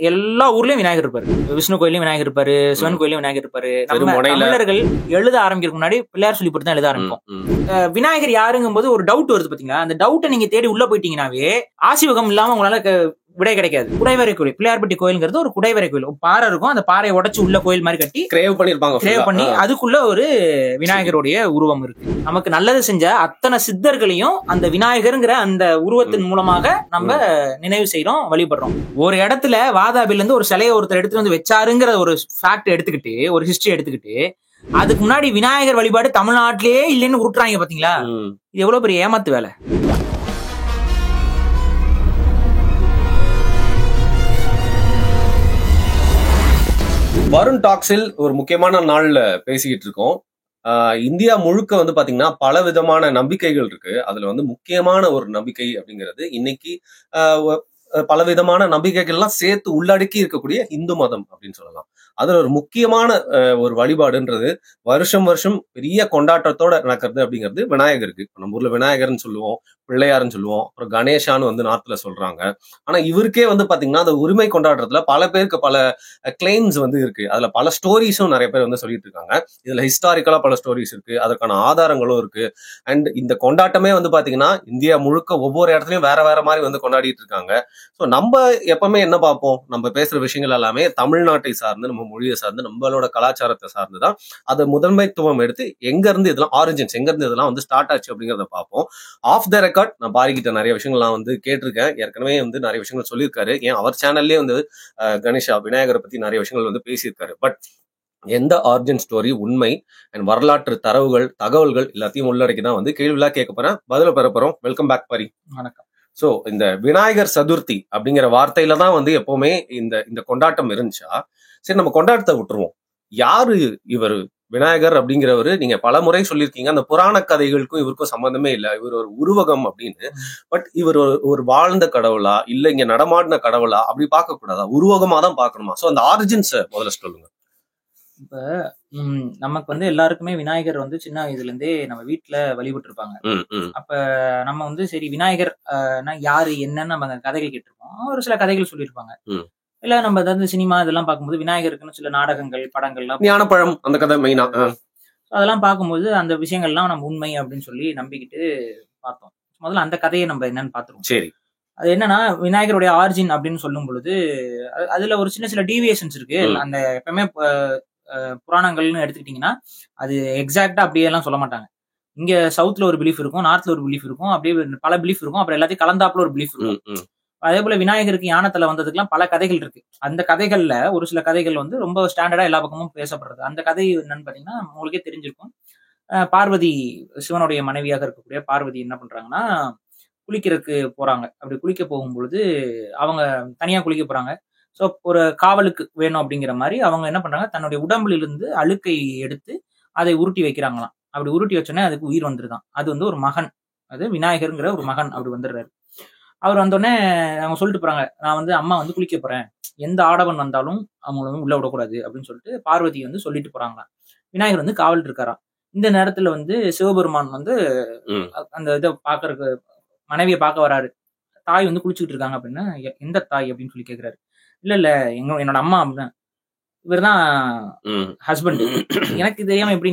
எல்லா ஊர்லயும் விநாயகர் இருப்பாரு. விஷ்ணு கோயிலையும் விநாயகர் இருப்பாரு, சிவன் கோயிலையும் விநாயகர் இருப்பாரு. நம்ம தமிழர்கள் எழுத ஆரம்பிக்கிறதுக்கு முன்னாடி பிள்ளையார் சொல்லி போட்டு தான் எழுத ஆரம்பிப்போம். விநாயகர் யாருங்கும் போது ஒரு டவுட் வருது பாத்தீங்களா? அந்த டவுட்டை நீங்க தேடி உள்ள போயிட்டீங்கன்னாவே ஆசிவகம் இல்லாம உங்களால விடை கிடைக்காது. குடைவரை கோயில், பிள்ளையார்பட்டி கோயில்ங்கிறது ஒரு குடைவரை கோயில். பாறை இருக்கும், அந்த பாறையை உடைச்சு உள்ள கோயில் மாதிரி கட்டி கிரேவ் பண்ணி அதுக்குள்ள ஒரு விநாயகருடைய உருவம் இருக்கு. நமக்கு நல்லது செஞ்ச அத்தனை சித்தர்களையும் அந்த விநாயகருங்கிற அந்த உருவத்தின் மூலமாக நம்ம நினைவு செய்யறோம், வழிபடுறோம். ஒரு இடத்துல வாதாபில இருந்து ஒரு சிலையை ஒருத்தர் எடுத்துட்டு வந்து வச்சாருங்கிற ஒரு ஃபேக்ட் எடுத்துக்கிட்டு, ஒரு ஹிஸ்டரி எடுத்துக்கிட்டு, அதுக்கு முன்னாடி விநாயகர் வழிபாடு தமிழ்நாட்டிலேயே இல்லைன்னு உருட்டுறாங்க பாத்தீங்களா? இது எவ்வளவு பெரிய ஏமாத்து வேலை. வருண் டாக்ஸில் ஒரு முக்கியமான நாள்ல பேசிக்கிட்டு இருக்கோம். இந்தியா முழுக்க வந்து பாத்தீங்கன்னா பல விதமான நம்பிக்கைகள் இருக்கு. அதுல வந்து முக்கியமான ஒரு நம்பிக்கை அப்படிங்கிறது இன்னைக்கு பலவிதமான நம்பிக்கைகள்லாம் சேர்த்து உள்ளடக்கி இருக்கக்கூடிய இந்து மதம் அப்படின்னு சொல்லலாம். அதுல ஒரு முக்கியமான ஒரு வழிபாடுன்றது வருஷம் பெரிய கொண்டாட்டத்தோட நடக்கிறது அப்படிங்கிறது விநாயகருக்கு. நம்ம ஊர்ல விநாயகர்னு சொல்லுவோம், பிள்ளையாருன்னு சொல்லுவோம், அப்புறம் கணேஷான்னு வந்து நார்த்ல சொல்றாங்க. ஆனா இவருக்கே வந்து பாத்தீங்கன்னா அந்த உரிமை கொண்டாட்டத்துல பல பேருக்கு பல கிளைம்ஸ் வந்து இருக்கு. அதுல பல ஸ்டோரிஸும் நிறைய பேர் வந்து சொல்லிட்டு இருக்காங்க. இதுல ஹிஸ்டாரிக்கலா பல ஸ்டோரிஸ் இருக்கு, அதற்கான ஆதாரங்களும் இருக்கு. அண்ட் இந்த கொண்டாட்டமே வந்து பாத்தீங்கன்னா இந்தியா முழுக்க ஒவ்வொரு இடத்துலயும் வேற வேற மாதிரி வந்து கொண்டாடிட்டு இருக்காங்க. ஸோ நம்ம எப்பவுமே என்ன பார்ப்போம், நம்ம பேசுற விஷயங்கள் எல்லாமே தமிழ்நாட்டை சார்ந்து, நம்ம மொழியை சார்ந்து, நம்மளோட கலாச்சாரத்தை சார்ந்துதான் அதை முதன்மைத்துவம் எடுத்து எங்க இருந்து இதெல்லாம் ஆரிஜின்ஸ், எங்க இருந்து இதெல்லாம் வந்து ஸ்டார்ட் ஆச்சு அப்படிங்கிறத பார்ப்போம். ஆஃப் த ரெக்கார்ட் நான் பாரிக்கிட்ட நிறைய விஷயங்கள்லாம் வந்து கேட்டிருக்கேன். ஏற்கனவே வந்து நிறைய விஷயங்கள் சொல்லியிருக்காரு. ஏன் அவர் சேனல்லே வந்து கணேஷா விநாயகரை பத்தி நிறைய விஷயங்கள் வந்து பேசியிருக்காரு. பட் எந்த ஆரிஜின் ஸ்டோரி, உண்மை அண்ட் வரலாற்று தரவுகள், தகவல்கள் எல்லாத்தையும் உள்ளடக்கி தான் வந்து கேள்விலாம் கேட்க போறேன், பதில பெற போறோம். வெல்கம் பேக் பரி. வணக்கம். சோ இந்த விநாயகர் சதுர்த்தி அப்படிங்கிற வார்த்தையில தான் வந்து எப்பவுமே இந்த கொண்டாட்டம் இருந்துச்சா? சரி, நம்ம கொண்டாட்டத்தை விட்டுருவோம். யாரு இவர் விநாயகர் அப்படிங்கிறவரு? நீங்க பல முறை சொல்லியிருக்கீங்க அந்த புராண கதைகளுக்கும் இவருக்கும் சம்பந்தமே இல்லை, இவர் ஒரு உருவகம் அப்படின்னு. பட் இவர் ஒரு வாழ்ந்த கடவுளா, இல்ல இங்க நடமாடின கடவுளா அப்படி பார்க்க கூடாதா? உருவகமா தான் பார்க்கணுமா? சோ அந்த ஆரிஜின்ஸ் முதல்ல சொல்லுங்க. இப்ப நமக்கு வந்து எல்லாருக்குமே விநாயகர் வந்து சின்ன வயதுல இருந்தே நம்ம வீட்டுல வழிபட்டு இருப்பாங்க. அப்ப நம்ம வந்து சரி விநாயகர் யாரு என்னன்னு நம்ம கதைகள் கேட்டிருப்போம். ஒரு சில கதைகள் சொல்லியிருப்பாங்க. இல்ல நம்ம ஏதாவது சினிமா இதெல்லாம் பார்க்கும்போது விநாயகருக்குன்னு சில நாடகங்கள், படங்கள்லாம், ஞானப்பழம் அந்த கதை மெயினா அதெல்லாம் பார்க்கும்போது அந்த விஷயங்கள்லாம் நம்ம உண்மை அப்படின்னு சொல்லி நம்பிக்கிட்டு பார்த்தோம். முதல்ல அந்த கதையை நம்ம என்னன்னு பார்த்துருவோம். சரி, அது என்னன்னா விநாயகருடைய ஆரிஜின் அப்படின்னு சொல்லும் பொழுது அதுல ஒரு சின்ன டீவியேஷன்ஸ் இருக்கு. அந்த எப்பவுமே புராணங்கள்னு எடுத்துக்கிட்டீங்கன்னா அது எக்ஸாக்டா அப்படியே எல்லாம் சொல்ல மாட்டாங்க. இங்க சவுத்ல ஒரு பிலீஃப் இருக்கும், நார்த்ல ஒரு பிலீஃப் இருக்கும், அப்படியே பல பிலீஃப் இருக்கும், அப்புறம் எல்லாத்தையும் கலந்தாப்புல ஒரு பிலீஃப் இருக்கும். அதே போல விநாயகருக்கு யானத்துல வந்ததுக்கெல்லாம் பல கதைகள் இருக்கு. அந்த கதைகள்ல ஒரு சில கதைகள் வந்து ரொம்ப ஸ்டாண்டர்டா எல்லா பக்கமும் பேசப்படுறது. அந்த கதை என்னன்னு பாத்தீங்கன்னா உங்களுக்கே தெரிஞ்சிருக்கும். பார்வதி, சிவனுடைய மனைவியாக இருக்கக்கூடிய பார்வதி என்ன பண்றாங்கன்னா குளிக்கிறதுக்கு போறாங்க. அப்படி குளிக்க போகும்பொழுது அவங்க தனியா குளிக்க போறாங்க. ஸோ ஒரு காவலுக்கு வேணும் அப்படிங்கிற மாதிரி அவங்க என்ன பண்றாங்க, தன்னுடைய உடம்புல இருந்து அழுக்கை எடுத்து அதை உருட்டி வைக்கிறாங்களாம். அப்படி உருட்டி வச்சோன்னே அதுக்கு உயிர் வந்துருதான். அது வந்து ஒரு மகன், அது விநாயகருங்கிற ஒரு மகன் அப்படி வந்துடுறாரு. அவர் வந்தோடனே அவங்க சொல்லிட்டு போறாங்க, நான் வந்து அம்மா வந்து குளிக்க போறேன், எந்த ஆடவன் வந்தாலும் அவங்கள வந்து உள்ள விடக்கூடாது அப்படின்னு சொல்லிட்டு பார்வதி வந்து சொல்லிட்டு போறாங்களாம். விநாயகர் வந்து காவல் இருக்காராம். இந்த நேரத்துல வந்து சிவபெருமான் வந்து அந்த இதை பாக்குறதுக்கு மனைவியை பார்க்க வராரு. தாய் வந்து குளிச்சுட்டு இருக்காங்க அப்படின்னா, எந்த தாய் அப்படின்னு சொல்லி கேட்கிறாரு. இல்ல என்னோட அம்மா அப்படின்னா, இவர் தான் ஹஸ்பண்ட், எனக்கு தெரியாம எப்படி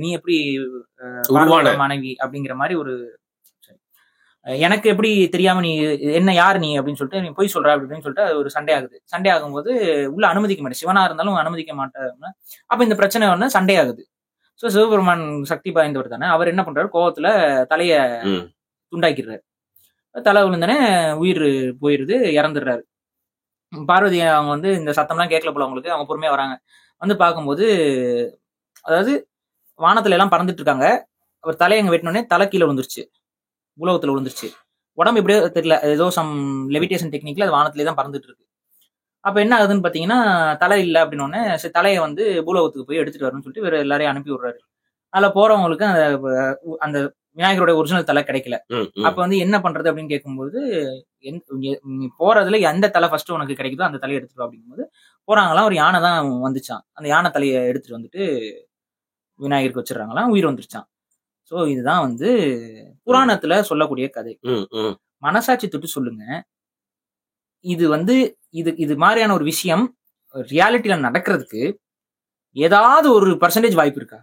நீ எப்படி மனைவி அப்படிங்கிற மாதிரி ஒரு, எனக்கு எப்படி தெரியாம நீ என்ன யாரு நீ அப்படின்னு சொல்லிட்டு நீ போய் சொல்ற அப்படின்னு சொல்லிட்டு அது ஒரு சண்டை ஆகுது. சண்டை ஆகும்போது உள்ள அனுமதிக்க மாட்டேன், சிவனா இருந்தாலும் அனுமதிக்க மாட்டேன். அப்ப இந்த பிரச்சனை வந்து சண்டை ஆகுது. ஸோ சிவபெருமான் சக்தி பாய்ந்தவர் தானே, அவர் என்ன பண்றாரு, கோவத்துல தலைய துண்டாக்கிடுறாரு. தலை விழுந்தானே உயிர் போயிருது, இறந்துடுறாரு. பார்வதி அவங்க வந்து இந்த சத்தம்லாம் கேட்கல போல அவங்களுக்கு, அவங்க பொறுமையா வராங்க. வந்து பார்க்கும்போது அதாவது வானத்துல எல்லாம் பறந்துட்டு இருக்காங்க. அவர் தலையங்க வெட்டினோடனே தலை கீழே விழுந்துருச்சு, உலகத்துல விழுந்துருச்சு. உடம்பு எப்படியோ தெரியல, ஏதோ சம் லெவிடேஷன் டெக்னிக்ல அது வானத்திலே தான் பறந்துட்டு இருக்கு. அப்ப என்ன ஆகுதுன்னு பாத்தீங்கன்னா, தலை இல்லை அப்படின்னோடனே தலையை வந்து பூலோகத்துக்கு போய் எடுத்துட்டு வரணும்னு சொல்லிட்டு வேற எல்லாரையும் அனுப்பி விடுறாரு. அதுல போறவங்களுக்கு அந்த விநாயகருடைய ஒரிஜினல் தலை கிடைக்கல. அப்ப வந்து என்ன பண்றது அப்படின்னு கேட்கும்போது, நீ போறதுல எந்த தலை ஃபர்ஸ்ட் உனக்கு கிடைக்குதோ அந்த தலையை எடுத்துட்டு அப்படிங்கும்போது போறாங்களாம். ஒரு யானை தான் வந்துச்சான். அந்த யானை தலையை எடுத்துட்டு வந்துட்டு விநாயகருக்கு வச்சிடறாங்களாம், உயிர் வந்துருச்சான். சோ இதுதான் வந்து புராணத்துல சொல்லக்கூடிய கதை. மனசாட்சி தொட்டு சொல்லுங்க, இது வந்து இது மாதிரியான ஒரு விஷயம் ரியாலிட்டியில நடக்கிறதுக்கு ஏதாவது ஒரு பர்சன்டேஜ் வாய்ப்பு இருக்கா?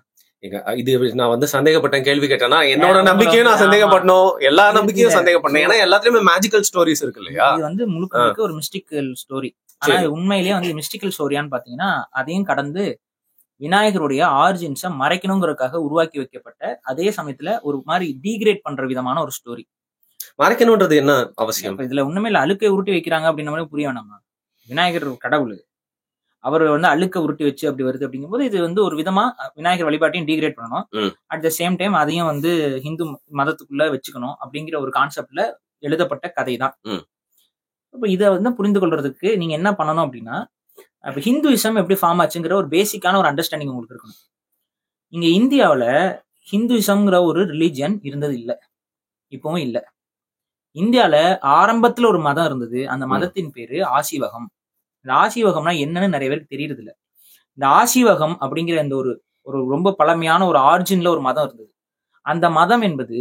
இது நான் வந்து சந்தேகப்பட்டேன், கேள்வி கேட்டேன்னா என்னோட நம்பிக்கையும் நான் சந்தேகப்படணும், எல்லா நம்பிக்கையும் சந்தேகப்படணும். ஏன்னா எல்லாத்துலயுமே மேஜிக்கல் ஸ்டோரிஸ் இருக்கு இல்லையா? இது வந்து முழுக்க ஒரு மிஸ்டிக்கல் ஸ்டோரி. ஆனா உண்மையிலேயே வந்து மிஸ்டிக்கல் ஸ்டோரியான்னு பாத்தீங்கன்னா அதையும் கடந்து விநாயகருடைய ஆரிஜின்ஸை மறைக்கணுங்கிறதுக்காக உருவாக்கி வைக்கப்பட்ட, அதே சமயத்துல ஒரு மாதிரி டீக்ரேட் பண்ற விதமான ஒரு ஸ்டோரி. மறைக்கணும்ன்றது என்ன அவசியம்? இதுல ஒண்ணுமே இல்ல, அழுக்கை உருட்டி வைக்கிறாங்க அப்படின்ற மாதிரி புரிய வேணாமா? விநாயகர் கடவுள், அவர் வந்து அழுக்க உருட்டி வச்சு அப்படி வருது அப்படிங்கும்போது இது வந்து ஒரு விதமா விநாயகர் வழிபாட்டையும் டீக்ரேட் பண்ணணும், அட் த சேம் டைம் அதையும் வந்து ஹிந்து மதத்துக்குள்ள வச்சுக்கணும் அப்படிங்கிற ஒரு கான்செப்ட்ல எழுதப்பட்ட கதை தான். இப்போ இதை வந்து புரிந்து கொள்றதுக்கு நீங்க என்ன பண்ணணும் அப்படின்னா, அப்ப ஹிந்துயிசம் எப்படி ஃபார்ம் ஆச்சுங்கிற ஒரு பேசிக்கான ஒரு அண்டர்ஸ்டாண்டிங் உங்களுக்கு இருக்கணும். இங்க இந்தியாவில் ஹிந்துயிசம்ங்கிற ஒரு ரிலீஜியன் இருந்தது இல்லை, இப்பவும் இல்லை. இந்தியால ஆரம்பத்துல ஒரு மதம் இருந்தது, அந்த மதத்தின் பேரு ஆசீவகம். இந்த ஆசீவகம்னா என்னன்னு நிறைய பேருக்கு தெரியறது இல்லை. இந்த ஆசீவகம் அப்படிங்கிற இந்த ஒரு ஒரு ரொம்ப பழமையான ஒரு ஆரிஜின்ல ஒரு மதம் இருந்தது. அந்த மதம் என்பது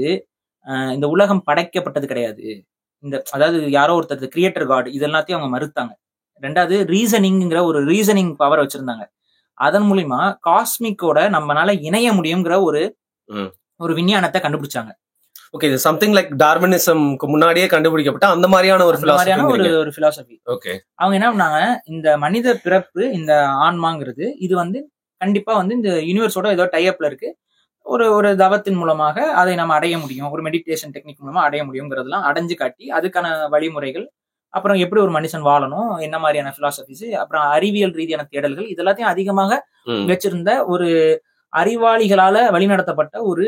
இந்த உலகம் படைக்கப்பட்டது கிடையாது, அதாவது யாரோ ஒருத்தர் கிரியேட்டர் காட், இது எல்லாத்தையும் அவங்க மறுத்தாங்க. ரெண்டாவது ரீசனிங்கிற ஒரு ரீசனிங் பவர் வச்சிருந்தாங்க. அதன் மூலியமா காஸ்மிக்கோட நம்மளால இணைய முடியுங்கிற ஒரு விஞ்ஞானத்தை கண்டுபிடிச்சாங்க. ஓகே, இது சம்திங் லைக் டார்வினிசம்க்கு முன்னாடியே கண்டுபிடிக்கப்பட்ட அந்த மாதிரியான ஒரு பிலாசபி. ஓகே, அவங்க என்ன பண்ணாங்க, இந்த மனித பிறப்பு, இந்த ஆன்மாங்கிறது இது வந்து கண்டிப்பா வந்து இந்த யூனிவர்ஸோட ஏதோ டைப்ல இருக்கு, ஒரு தவத்தின் மூலமாக அதை நம்ம அடைய முடியும், ஒரு மெடிடேஷன் டெக்னிக் மூலமா அடைய முடியுங்கிறதுலாம் அடைஞ்சு காட்டி அதுக்கான வழிமுறைகள், அப்புறம் எப்படி ஒரு மனுஷன் வாழணும், என்ன மாதிரியான பிலாசபிஸ், அப்புறம் அறிவியல் ரீதியான தேடல்கள், இதெல்லாத்தையும் அதிகமாக வச்சிருந்த ஒரு அறிவாளிகளால வழிநடத்தப்பட்ட ஒரு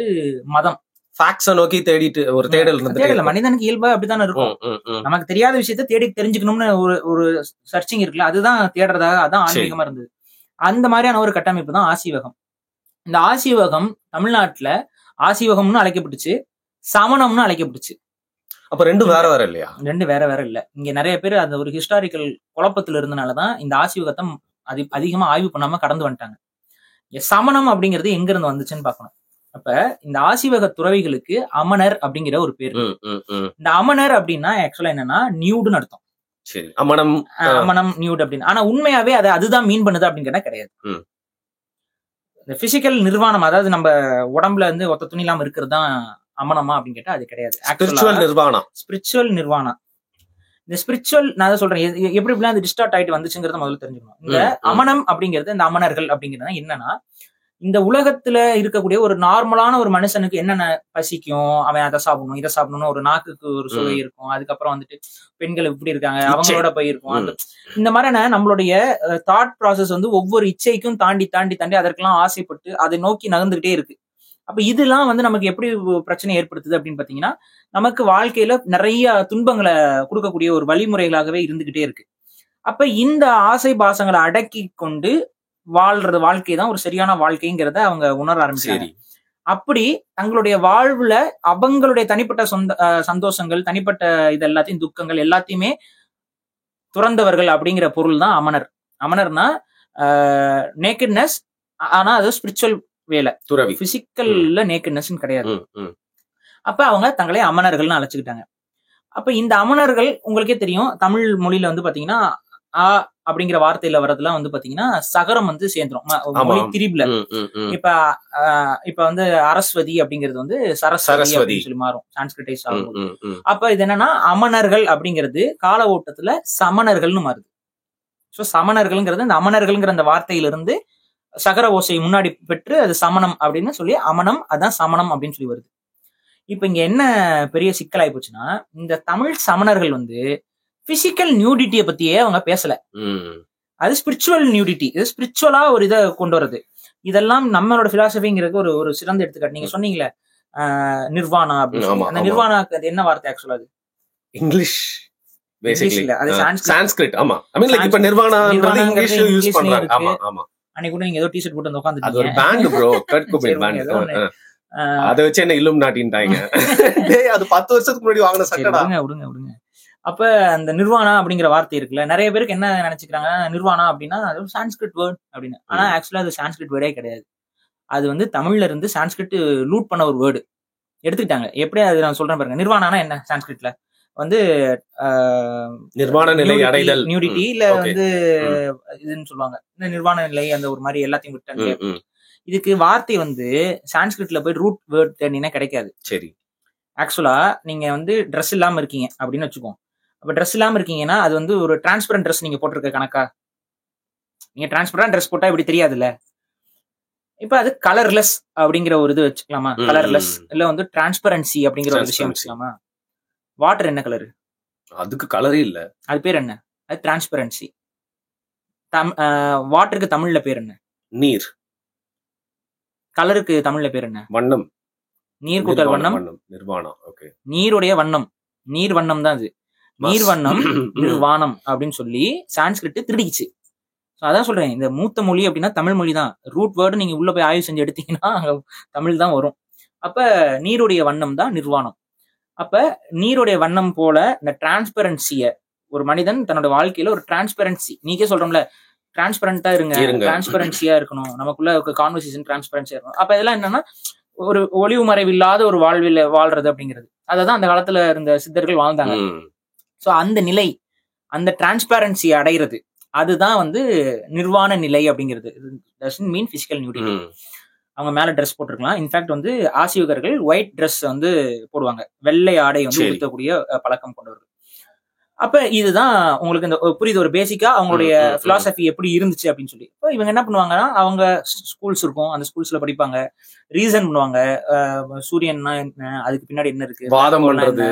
மதம். ஃபேக்ட்ஸை நோக்கி தேடிட்டு ஒரு தேடல் மனிதனுக்கு இயல்பா அப்படித்தானே இருக்கும். நமக்கு தெரியாத விஷயத்த தேடி தெரிஞ்சுக்கணும்னு ஒரு சர்ச்சிங் இருக்குல்ல, அதுதான் தேடுறதாக, அதான் ஆன்மீகமா இருந்தது. அந்த மாதிரியான ஒரு கட்டமைப்பு தான் ஆசீவகம். இந்த ஆசீவகம் தமிழ்நாட்டுல ஆசீவகம்னு அழைக்கப்பட்டுச்சு, சமணம்னு அழைக்கப்பட்டுச்சு. அப்ப ரெண்டும் வேற வேற இல்லையா? ரெண்டு வேற வேற இல்ல. இங்க நிறைய பேர் அந்த ஒரு ஹிஸ்டாரிக்கல் குழப்பத்துல இருந்தனாலதான் இந்த ஆசீவகத்தை அதிகமா ஆய்வு பண்ணாம கடந்து வந்துட்டாங்க. சமணம் அப்படிங்கிறது எங்க இருந்து வந்துச்சுன்னு பாக்கணும். அப்ப இந்த ஆசீவக துறவிகளுக்கு அமனர் அப்படிங்கிற ஒரு பேர். இந்த அமனர் அப்படின்னா ஆக்சுவலா என்னன்னா நியூடுன்னு அர்த்தம். சரி, அமனம் நியூட் அப்படின்னு. ஆனா உண்மையாவே அதுதான் மீன் பண்ணுது அப்படின்னு கேட்டா கிடையாது. இந்த பிசிக்கல் நிர்வாணம், அதாவது நம்ம உடம்புல இருந்து ஒத்த துணி இல்லாம இருக்கிறது தான் அமனமா அப்படின்னு கேட்டா அது கிடையாது. ஸ்பிரிச்சுவல் நிர்வாணம். இந்த ஸ்பிரிச்சுவல் நான் தான் சொல்றேன், எப்படி எப்படிலாம் அது டிஸ்டார்ட் ஆயிட்டு வந்துச்சுங்கிறத முதல்ல தெரிஞ்சுக்கணும். இந்த அமனம் அப்படிங்கிறது, இந்த அமனர்கள் அப்படிங்கிறது என்னன்னா, இந்த உலகத்துல இருக்கக்கூடிய ஒரு நார்மலான ஒரு மனுஷனுக்கு என்னென்ன பசிக்கும், அவன் அதை சாப்பிடணும் இதை சாப்பிடணும், ஒரு நாக்குக்கு ஒரு சுவை இருக்கும், அதுக்கப்புறம் வந்துட்டு பெண்கள் இப்படி இருக்காங்க அவங்களோட போய் இருக்கும், இந்த மாதிரியான நம்மளுடைய தாட் ப்ராசஸ் வந்து ஒவ்வொரு இச்சைக்கும் தாண்டி தாண்டி தாண்டி அதற்கெல்லாம் ஆசைப்பட்டு அதை நோக்கி நகர்ந்துகிட்டே இருக்கு. அப்ப இதெல்லாம் வந்து நமக்கு எப்படி பிரச்சனை ஏற்படுத்துது அப்படின்னு பாத்தீங்கன்னா, நமக்கு வாழ்க்கையில நிறைய துன்பங்களை கொடுக்கக்கூடிய ஒரு வழிமுறைகளாகவே இருந்துகிட்டே இருக்கு. அப்ப இந்த ஆசை பாசங்களை அடக்கி கொண்டு வாழ்றது வாழ்க்கை தான் ஒரு சரியான வாழ்க்கைங்கிறத அவங்க உணர ஆரம்பிச்சாங்க. அப்படி தங்களுடைய வாழ்வுல அவங்களுடைய தனிப்பட்ட சந்தோஷங்கள், தனிப்பட்ட இது எல்லாத்தையும், துக்கங்கள் எல்லாத்தையுமே துறந்தவர்கள் அப்படிங்கிற பொருள் தான் அமனர். அமனர்னா நேக்கட்னஸ், ஆனா அது ஸ்பிரிச்சுவல் வேலை, துறவி. பிசிக்கல்ல நேக்கட்னஸ் கிடையாது. அப்ப அவங்க தங்களை அமனர்கள்னு அழைச்சுக்கிட்டாங்க. அப்ப இந்த அமனர்கள் உங்களுக்கே தெரியும், தமிழ் மொழியில வந்து பாத்தீங்கன்னா அப்படிங்கிற வார்த்தையில வரதுலாம் வந்து பாத்தீங்கன்னா சகரம் வந்து சேர்ந்துரும் மொழி திரிபுல. இப்ப வந்து அரஸ்வதி அப்படிங்கிறது வந்து சரஸ்வதி அப்படின்னு சொல்லி மாறும், சான்ஸ்கிரிட்டைஸ் ஆகும். அப்ப இது என்னன்னா, அமனர்கள் அப்படிங்கிறது கால ஓட்டத்துல சமணர்கள்னு மாறுது. சோ சமணர்கள்ங்கிறது இந்த அமனர்கள்ங்கிற அந்த வார்த்தையிலிருந்து சகர ஓசை முன்னாடி பெற்று அது சமணம் அப்படின்னு சொல்லி அமனம், அதான் சமணம் அப்படின்னு சொல்லி வருது. இப்ப இங்க என்ன பெரிய சிக்கலாயி போச்சுன்னா, இந்த தமிழ் சமணர்கள் வந்து பிசிக்கல் நியூடிட்டியை பத்தியே அவங்க பேசல, அது ஸ்பிரிச்சுவல் நியூடிட்டி, இது ஸ்பிரிச்சுவலா ஒரு இதை கொண்டு வருது. இதெல்லாம் நம்மளோட பிலாசபிங்கிறது ஒரு சிறந்த எடுத்துக்காட்டு. நீங்க சொன்னீங்களே நிர்வாணா அப்படின்னு, அந்த நிர்வாணா என்ன வார்த்தை ஆக்சுவலா? அது இங்கிலீஷ், சான்ஸ்கிரிட். ஆமா, ஐ மீன் லைக் இப்ப நிர்வாணான்றது இங்கிலீஷ்ல யூஸ் பண்றாங்க. ஆமா ஆமா, அன்னைக்கு கூட நீங்க ஏதோ டி-ஷர்ட் போட்டு உட்கார்ந்துட்டீங்க. அது ஒரு band bro, Kurt Cobain band. அத வச்சு என்ன இல்லுமினாட்டின்டாங்க. டேய், அது 10 வருஷத்துக்கு முன்னாடி வாங்குன சட்டடா. விடுங்க. அப்ப அந்த நிர்வாணா அப்படிங்கிற வார்த்தை இருக்குல்ல, நிறைய பேருக்கு என்ன நினைச்சுக்கிறாங்க, நிர்வாணா அப்படின்னா அது சான்ஸ்கிரிட் வேர்ட் அப்படின்னு. ஆனா ஆக்சுவலா அது சான்ஸ்கிரிட் வேர்டே கிடையாது. அது வந்து தமிழ்ல இருந்து சான்ஸ்கிரிட் லூட் பண்ண ஒரு வேர்டு எடுத்துக்கிட்டாங்க. எப்படி அது நான் சொல்றேன் பாருங்க. நிர்வாணானா என்ன சான்ஸ்கிரிட்ல? வந்து நிர்வாண நிலை அடைதல், நியூடிட்டி இல்ல வந்து இதுன்னு சொல்லுவாங்க, இந்த நிர்வாண நிலை, அந்த ஒரு மாதிரி எல்லாத்தையும் விட்டாங்க. இதுக்கு வார்த்தை வந்து சான்ஸ்கிரிட்ல போய் ரூட் வேர்ட் தேடினா கிடைக்காது. சரி. ஆக்சுவலா நீங்க வந்து ட்ரெஸ் இல்லாம இருக்கீங்க அப்படின்னு வச்சுக்கோங்க. அப்ப ட்ரெஸ் இல்லாம இருக்கீங்கன்னா அது வந்து ஒரு டிரான்ஸ்பரண்ட் ட்ரெஸ் நீங்க போட்டிருக்க கணக்கா? நீங்க டிரான்ஸ்பரண்ட் ட்ரெஸ் போட்டா இப்படி தெரியாதுல்ல. இப்ப அது கலர்லெஸ் அப்படிங்கிற ஒரு இது வச்சுக்கலாமா? கலர்லெஸ் இல்ல வந்து டிரான்ஸ்பரன்சி அப்படிங்கிற ஒரு விஷயம் வச்சுக்கலாமா? வாட்டர் என்ன கலரு? அதுக்கு கலரே இல்ல. அது பேர் என்ன? அது டிரான்ஸ்பரன்சி. வாட்டருக்கு தமிழ்ல பேர் என்ன? நீர். கலருக்கு தமிழ்ல பேர் என்ன? வண்ணம். நீர் கூட்டல் வண்ணம் நிர்வாணம். ஓகே. நீருடைய வண்ணம், நீர் வண்ணம் தான் அது. நீர் வண்ணம் நிர்வாணம் அப்படின்னு சொல்லி சான்ஸ்கிரிட் திருடிச்சு. அதான் சொல்றேன், இந்த மூத்த மொழி அப்படின்னா தமிழ் மொழி தான். ரூட் வேர்டு நீங்க உள்ள போய் ஆய்வு செஞ்சு எடுத்தீங்கன்னா தமிழ் தான் வரும். அப்ப நீருடைய வண்ணம் தான் நிர்வாணம். அப்ப நீருடைய வண்ணம் போல இந்த டிரான்ஸ்பரன்சிய ஒரு மனிதன் தன்னோட வாழ்க்கையில ஒரு டிரான்ஸ்பரன்சி, நீக்கே சொல்றோம்ல டிரான்ஸ்பரண்டா இருங்க, டிரான்ஸ்பரன்சியா இருக்கணும், நமக்குள்ள கான்வர்சேஷன் டிரான்ஸ்பரன்சியா இருக்கணும். அப்ப இதெல்லாம் என்னன்னா ஒரு ஒளிவு மறைவு இல்லாத ஒரு வாழ்வில் வாழ்றது அப்படிங்கிறது. அததான் அந்த காலத்துல இருந்த சித்தர்கள் வாழ்ந்தாங்க. சோ அந்த நிலை, அந்த டிரான்ஸ்பரன்சி அடைகிறது, அதுதான் வந்து நிர்வாண நிலை அப்படிங்கிறது. Doesn't mean physical nudity. அவங்க மேல ட்ரெஸ் போட்டிருக்கலாம். இன்ஃபேக்ட் வந்து ஆசிவகர்கள் ஒயிட் ட்ரெஸ் வந்து போடுவாங்க, வெள்ளை ஆடை வந்து உடுத்தக்கூடிய பழக்கம் கொண்டவர்கள். அப்ப இதுதான் உங்களுக்கு இந்த புரியுது, ஒரு பேசிக்கா அவங்களுடைய பிலாசபி எப்படி இருந்துச்சு அப்படின்னு சொல்லி. இப்போ இவங்க என்ன பண்ணுவாங்கன்னா, அவங்க ஸ்கூல்ஸ் இருக்கும், அந்த ஸ்கூல்ஸ்ல படிப்பாங்க, ரீசன் பண்ணுவாங்க, சூரியன்னா என்ன, அதுக்கு பின்னாடி என்ன இருக்கு,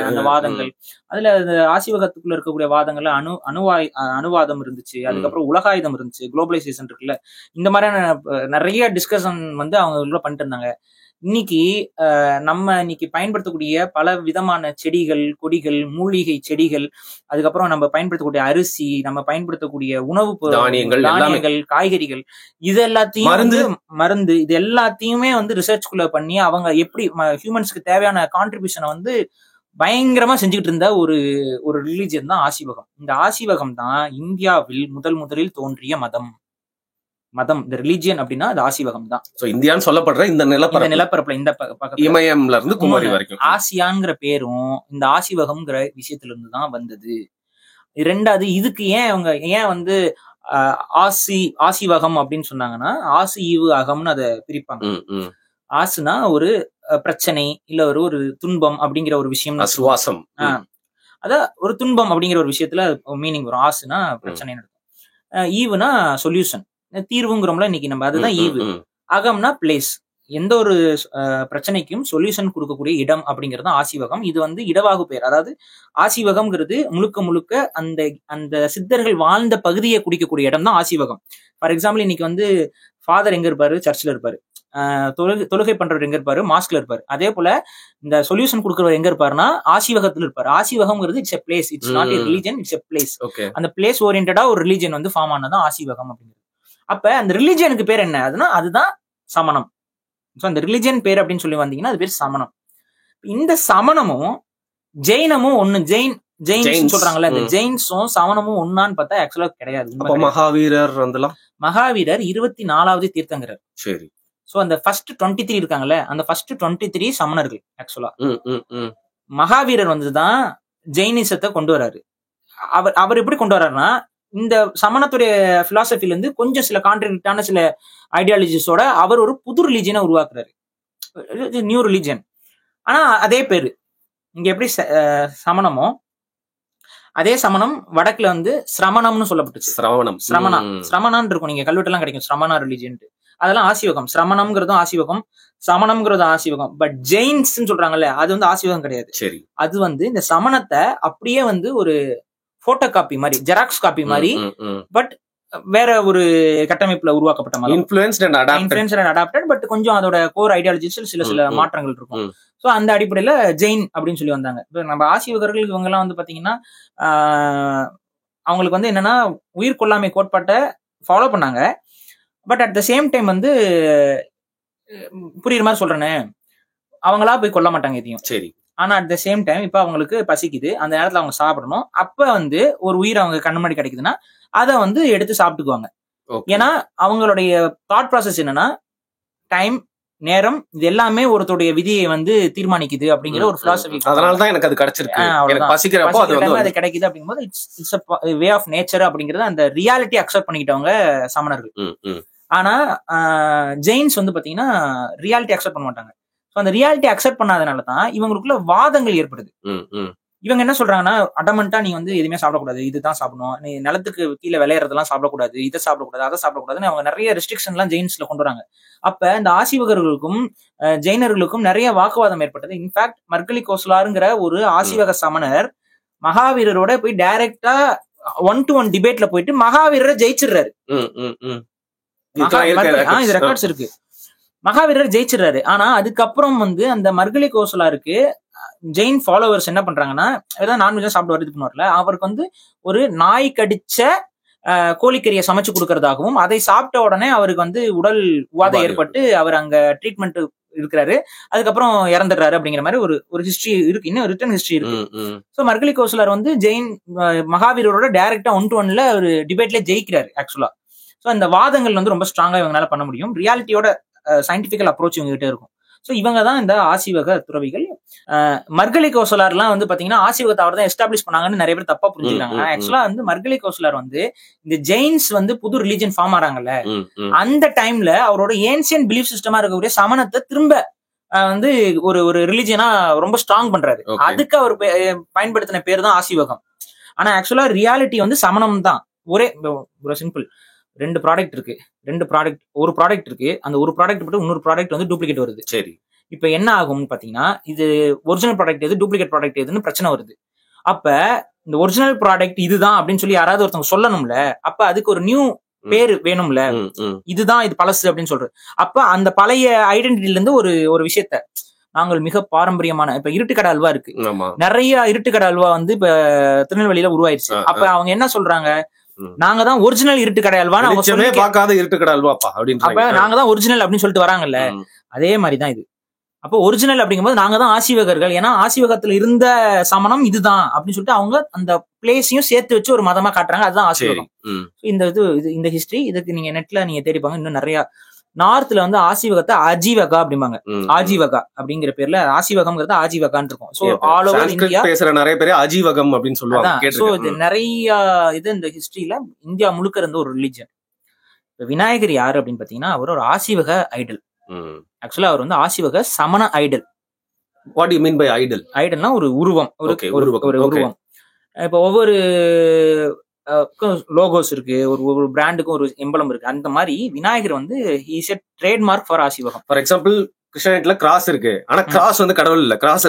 அந்த வாதங்கள். அதுல ஆசிவகத்துக்குள்ள இருக்கக்கூடிய வாதங்கள்ல அணுவாதம் இருந்துச்சு, அதுக்கப்புறம் உலகாயுதம் இருந்துச்சு, குளோபலைசேஷன் இருக்குல்ல, இந்த மாதிரியான நிறைய டிஸ்கஷன் வந்து அவங்க உள்ள பண்ணிட்டு இருந்தாங்க. இன்னைக்கு நம்ம இன்னைக்கு பயன்படுத்தக்கூடிய பல விதமான செடிகள், கொடிகள், மூலிகை செடிகள், அதுக்கப்புறம் நம்ம பயன்படுத்தக்கூடிய அரிசி, நம்ம பயன்படுத்தக்கூடிய உணவு தானியங்கள், காய்கறிகள், இது எல்லாத்தையும் மருந்து இது எல்லாத்தையுமே வந்து ரிசர்ச்குள்ள பண்ணி அவங்க எப்படி ஹியூமன்ஸ்க்கு தேவையான கான்ட்ரிபியூஷனை வந்து பயங்கரமா செஞ்சுக்கிட்டு இருந்த ஒரு ரிலீஜியன் தான் ஆசிவகம். இந்த ஆசிவகம் தான் இந்தியாவில் முதலில் தோன்றிய மதம். இந்த ரிலிஜியன் அப்படின்னா அது ஆசிவகம் தான். சோ இந்தியான்னு சொல்லப்படுற இந்த நிலப்பரப்புல இந்த இமயம்ல இருந்து குமரி வரைக்கும் ஆசியாங்கிற பேரும் இந்த ஆசிவகம்ங்கிற விஷயத்துல இருந்து தான் வந்தது. ரெண்டாவது, இதுக்கு ஏன் வந்து ஆசிவகம் அப்படின்னு சொன்னாங்கன்னா, ஆசு ஈவு அகம்னு அதை பிரிப்பாங்க. ஆசுனா ஒரு பிரச்சனை இல்ல ஒரு துன்பம் அப்படிங்கிற ஒரு விஷயம், சுவாசம். அதான் ஒரு துன்பம் அப்படிங்கிற ஒரு விஷயத்துல மீனிங் வரும். ஆசுனா பிரச்சனை நடக்கும், ஈவுனா சொல்யூஷன், தீர்வுங்கிறோம்ல இன்னைக்கு நம்ம, அதுதான் ஈவு. அகம்னா பிளேஸ், எந்த ஒரு பிரச்சனைக்கும் சொல்யூஷன் கொடுக்கக்கூடிய இடம் அப்படிங்கிறது ஆசிவகம். இது வந்து இடவாகு பேர். அதாவது ஆசிவகம்ங்கிறது முழுக்க அந்த சித்தர்கள் வாழ்ந்த பகுதியை குடிக்கக்கூடிய இடம் தான் ஆசிவகம். ஃபார் எக்ஸாம்பிள், இன்னைக்கு வந்து ஃபாதர் எங்க இருப்பாரு? சர்ச்சில் இருப்பாரு. தொழுகை பண்றவர் எங்க இருப்பாரு? மாஸ்க்ல இருப்பாரு. அதே போல இந்த சொல்யூஷன் கொடுக்கறவர் எங்க இருப்பாருன்னா ஆசிவகத்துல இருப்பாரு. ஆசிவகம்ங்கிறது it's a place, it's not a religion, it's a place. அந்த பிளேஸ் ஓரியன்டா ஒரு ரிலிஜன் வந்து ஃபார்ம் ஆனதான் ஆசிவகம் அப்படிங்கிறது. அப்ப அந்த ரிலிஜியனுக்கு பேர் என்ன? அதுதான் சமணம். அந்த ரிலிஜியன் பேர் அப்படின்னு சொல்லி வந்தீங்கன்னா அது பேர் சமணம். இந்த சமணமும் ஜெயினமும் ஒண்ணு. ஜெயின் சொல்றாங்கல்ல, இந்த ஜெயின்ஸும் சமணமும் ஒன்னான்னு பார்த்தா ஆக்சுவலா கிடையாது. மகாவீரர் 24வது தீர்த்தங்கரர். சரி. சோ அந்த ஃபர்ஸ்ட் 23 இருக்காங்கல்ல, அந்த ஃபர்ஸ்ட் 23 சமணர்கள் ஆக்சுவலா. மகாவீரர் வந்துதான் ஜெயினிசத்தை கொண்டு வர்றாரு. அவர் எப்படி கொண்டு வர்றாருன்னா, இந்த சமணத்துடைய பிலாசபில இருந்து கொஞ்சம் சில கான்ட்ராடிக்டான சில ஐடியாலஜிஸோட அவர் ஒரு புது ரிலீஜியனை உருவாக்குறாரு, நியூ ரிலீஜியன். ஆனா அதே பேரு இங்க எப்படி சமணமோ அதே சமணம் வடக்குல வந்து சிரமணம்னு சொல்லப்பட்டுச்சு. சிரமணான் இருக்கும், நீங்க கல்வெட்டெல்லாம் கிடைக்கும் சிரமணா ரிலீஜியன். அதெல்லாம் ஆசிவகம். சிரமணம்ங்கிறதும் ஆசிவகம், சமணம்ங்கிறதும் ஆசிவகம். பட் ஜெயின்ஸ் சொல்றாங்கல்ல, அது வந்து ஆசிவகம் கிடையாது. சரி. அது வந்து இந்த சமணத்தை அப்படியே வந்து ஒரு போட்டோ காப்பி மாதிரி, ஜெராக்ஸ் காப்பி மாதிரி, பட் வேற ஒரு கட்டமைப்புல உருவாக்கப்பட்ட மாதிரி, இன்ஃப்ளூயன்ஸ்ட் அண்ட் அடாப்டட். பட் கொஞ்சம் அதோட கோர் ஐடியாலஜிஸ்ல சில மாற்றங்கள் இருக்கும். சோ அந்த அடிப்படையில ஜெயின் அப்படின்னு சொல்லி வந்தாங்க. நம்ம ஆசிவகர்கள் இவங்க எல்லாம் வந்து பாத்தீங்கன்னா அவங்களுக்கு வந்து என்னன்னா உயிர் கொல்லாமை கோட்பாட்டை ஃபாலோ பண்ணாங்க. But at the same time வந்து புரியுற மாதிரி சொல்றேன்னு, அவங்களா போய் கொல்ல மாட்டாங்க எதையும். சரி. ஆனா அட் த சேம் டைம் இப்ப அவங்களுக்கு பசிக்குது, அந்த நேரத்துல அவங்க சாப்பிடணும். அப்ப வந்து ஒரு உயிர் அவங்க கண்ணு முன்னாடி கிடைக்குதுன்னா அதை வந்து எடுத்து சாப்பிட்டுக்குவாங்க. ஏன்னா அவங்களுடைய தாட் ப்ராசஸ் என்னன்னா டைம், நேரம், இது எல்லாமே ஒருத்தருடைய விதியை வந்து தீர்மானிக்குது அப்படிங்கிற ஒரு பிலாசபி. அதனாலதான் எனக்கு அது கிடைச்சிருக்கு, எனக்கு பசிக்கிறப்போ அது கிடைக்குது அப்படிங்கும்போது இட்ஸ் வே ஆஃப் நேச்சர் அப்படிங்கறது அந்த ரியாலிட்டி அக்செப்ட் பண்ணிக்கிட்டவங்க சமணர்கள். ஆனா ஜெயின்ஸ் வந்து பாத்தீங்கன்னா ரியாலிட்டி அக்செப்ட் பண்ண மாட்டாங்க. அந்த ரியாலிட்டி அக்செப்ட் பண்ணாதனாலதான் இவங்களுக்குள்ள வாதங்கள் ஏற்படுது. இவங்க என்ன சொல்றாங்கன்னா, அடமெண்டா நீ வந்து எதுவுமே சாப்பிடக்கூடாது, இதுதான் சாப்பிடணும், நீ நிலத்துக்கு கீழே விளையறதெல்லாம் சாப்பிடக்கூடாது, இதை சாப்பிடக்கூடாது, அதை சாப்பிடக்கூடாதுன்னு அவங்க நிறைய ரெஸ்ட்ரிக்ஷன் எல்லாம் ஜெயின்ஸ்ல கொண்டு வராங்க. அப்ப இந்த ஆசீவகர்களுக்கும் ஜெயினர்களுக்கும் நிறைய வாக்குவாதம் ஏற்பட்டது. இன்ஃபேக்ட் மர்கலி கோஸ்லாருங்கிற ஒரு ஆசீவக சமணர் மகாவீரரோட போய் டைரக்டா 1-to-1 டிபேட்ல போயிட்டு மகாவீரரை ஜெயிச்சிடுறாரு. இது ரெக்கார்ட்ஸ் இருக்கு. மகாவீரர் ஜெயிச்சிடுறாரு. ஆனா அதுக்கப்புறம் வந்து அந்த மர்கலி கோசலாருக்கு ஜெயின் ஃபாலோவர்ஸ் என்ன பண்றாங்கன்னா, ஏதாவது நான்வெஜ் சாப்பிட்டு வருது பண்ணுவார்ல, அவருக்கு வந்து ஒரு நாய் கடிச்ச கோழிக்கறியை சமைச்சு கொடுக்கறதாகவும், அதை சாப்பிட்ட உடனே அவருக்கு வந்து உடல் உபாதை ஏற்பட்டு அவர் அங்க ட்ரீட்மெண்ட் இருக்கிறாரு, அதுக்கப்புறம் இறந்துடுறாரு அப்படிங்கிற மாதிரி ஒரு ஹிஸ்டரி இருக்கு, இன்னும் ரிட்டன் ஹிஸ்டரி இருக்கு. சோ மர்கலி கோசலார் வந்து ஜெயின் மகாவீரரோட டைரக்டா 1-to-1 ஒரு டிபேட்ல ஜெயிக்கிறாரு ஆக்சுவலா. சோ அந்த வாதங்கள் வந்து ரொம்ப ஸ்ட்ராங்கா இவங்களால பண்ண முடியும். ரியாலிட்டியோட சயின்டிபிக்கல் அப்ரோச் இவங்க கிட்ட இருக்கும். சோ இவங்க தான் இந்த ஆசீவக துறவிகள். மர்கலி கோசலார்லாம் வந்து பாத்தீங்கன்னா ஆசீவகத்தை அவர் தான் எஸ்டாப்ளிஷ் பண்ணாங்கன்னு நிறைய பேர் தப்பா புரிஞ்சுக்கிறாங்க. ஆக்சுவலா வந்து மர்கலி கோசலார் வந்து இந்த ஜெயின்ஸ் வந்து புது ரிலிஜன் ஃபார்ம் ஆறாங்கல்ல, அந்த டைம்ல அவரோட ஏன்சியன் பிலீஃப் சிஸ்டமா இருக்கக்கூடிய சமணத்தை திரும்ப வந்து ஒரு ரிலிஜனா ரொம்ப ஸ்ட்ராங் பண்றாரு. அதுக்கு அவர் பயன்படுத்தின பேர் தான் ஆசீவகம். ஆனா ஆக்சுவலா ரியாலிட்டி வந்து சமணம் தான். ஒரு சிம்பிள், ரெண்டு ப்ராடக்ட் இருக்கு, ஒரு ப்ராடக்ட் இருக்கு, அந்த ஒரு ப்ராடக்ட் மட்டும் இன்னொரு ப்ராடக்ட் வந்து டூப்ளிகேட் வருது. சரி, இப்ப என்ன ஆகும்னு பாத்தீங்கன்னா, இது ஒரிஜினல் ப்ராடக்ட் எது, டூப்ளிகேட் ப்ராடக்ட் எதுன்னு பிரச்சனை வருது. அப்ப இந்த ஒரிஜினல் ப்ராடக்ட் இதுதான் அப்படின்னு சொல்லி யாராவது ஒருத்தவங்க சொல்லணும்ல, அப்ப அதுக்கு ஒரு நியூ பேரு வேணும்ல, இதுதான் இது பழசு அப்படின்னு சொல்றது. அப்ப அந்த பழைய ஐடென்டிட்டில இருந்து ஒரு விஷயத்த நாங்கள் மிக பாரம்பரியமான, இப்ப இருட்டுக்கடை அல்வா இருக்கு, நிறைய இருட்டுக்கடை அல்வா வந்து இப்ப திருநெல்வேலியில உருவாயிருச்சு. அப்ப அவங்க என்ன சொல்றாங்க, நாங்க தான் ஒரிஜினல் இருட்டுக்கடை அல்வான்னு அவங்க சொல்லி பார்க்காத இருட்டுக்கடை அல்வாப்பா அப்படின்னு, அப்ப நாங்க தான் ஒரிஜினல் அப்படின்னு சொல்லிட்டு வராங்கல்ல, அதே மாதிரிதான் இது. அப்போ ஒரிஜினல் அப்படிங்கும்போது நாங்க தான் ஆசீவகர்கள், ஏன்னா ஆசீவகத்துல இருந்த சமணம் இதுதான் அப்படின்னு சொல்லிட்டு அவங்க அந்த பிளேஸையும் சேர்த்து வச்சு ஒரு மதமா காட்டுறாங்க. அதுதான் ஆசீவகம். இந்த ஹிஸ்டரி, இதுக்கு நீங்க நெட்ல நீங்க தேடிப்பாங்க. இன்னும் நிறைய நார்த்ல வந்து ஆசீவகத்தை அஜீவகா அப்படிம்பாங்க. ஆஜீவகா அப்படிங்கிற பேர்ல ஆசீவகம்ங்கிறது ஆஜீவகான்னு இருக்கும். சோ ஆல் ஓவர் இந்தியா பேசுற நிறைய பேர் அஜீவகம் அப்படின்னு சொல்லுவாங்க. சோ இது நிறைய இது இந்த ஹிஸ்டரியில இந்தியா முழுக்க இருந்த ஒரு ரிலிஜன். விநாயகர் யாரு அப்படின்னு பாத்தீங்கன்னா, அவர் ஒரு ஆசீவக ஐடல். ஆக்சுவலா அவர் வந்து Aseevaga Samana idol. What you mean by idol? ஐடல்னா ஒரு உருவம், ஒரு உருவம். இப்ப ஒவ்வொரு லோகோஸ் இருக்கு, ஒரு பிராண்டுக்கும் ஒரு எம்பளம் இருக்கு. அந்த மாதிரி விநாயகர் வந்து he is a trademark for Aseevagam. For example கிறிஸ்டியானிட்டில கிராஸ் இருக்கு, ஆனா கிராஸ் வந்து கடவுள் இல்ல, கிராஸ்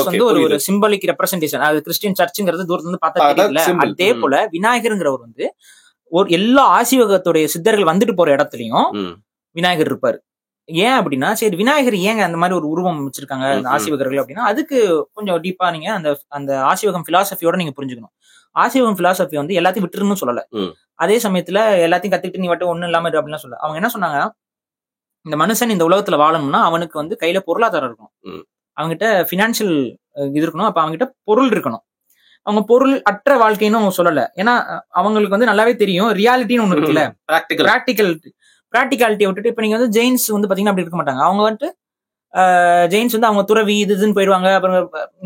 வந்து ஒரு சிம்பாலிக் ரெப்ரசன்டேஷன். அது கிறிஸ்டியன் சர்ச்சுங்கிறது தூரத்துல இருந்து பார்த்தா தெரியல. அதே போல விநாயகர்ங்கிறவர் வந்து ஒரு எல்லா ஆசீவகத்துடைய சித்தர்கள் வந்துட்டு போற இடத்துலயும் விநாயகர் இருப்பாரு. ஏன் அப்படின்னா, சரி விநாயகர் ஏங்க அந்த மாதிரி ஒரு உருவம் வச்சிருக்காங்க அந்த ஆசீவகர்கள் அப்படின்னா, அதுக்கு கொஞ்சம் டீப்பா நீங்க அந்த ஆசீவகம் பிலாசபியோட நீங்க புரிஞ்சுக்கணும். ஆசீவகம் பிலாசபி வந்து எல்லாத்தையும் விட்டுருன்னு சொல்லல, அதே சமயத்துல எல்லாத்தையும் கத்துக்கிட்டு நீ மட்டும் ஒண்ணும் இல்லாம இரு அப்படின்லாம் சொல்ல. அவங்க என்ன சொன்னாங்க, இந்த மனுஷன் இந்த உலகத்துல வாழணும்னா அவனுக்கு வந்து கையில பொருளாதாரம் இருக்கணும், அவங்ககிட்ட பினான்சியல் இது இருக்கணும், அப்ப அவங்ககிட்ட பொருள் இருக்கணும். அவங்க பொருள் அற்ற வாழ்க்கைன்னு அவங்க சொல்லல, ஏன்னா அவங்களுக்கு வந்து நல்லாவே தெரியும் ரியாலிட்டின்னு ஒண்ணு இருக்குல்ல, பிராக்டிகாலிட்டியை விட்டுட்டு. இப்ப நீங்க வந்து ஜெயின்ஸ் வந்து பாத்தீங்கன்னா அப்படி இருக்க மாட்டாங்க. அவங்க வந்துட்டு ஜெயின்ஸ் வந்து அவங்க துறவி இதுன்னு போயிடுவாங்க. அப்புறம்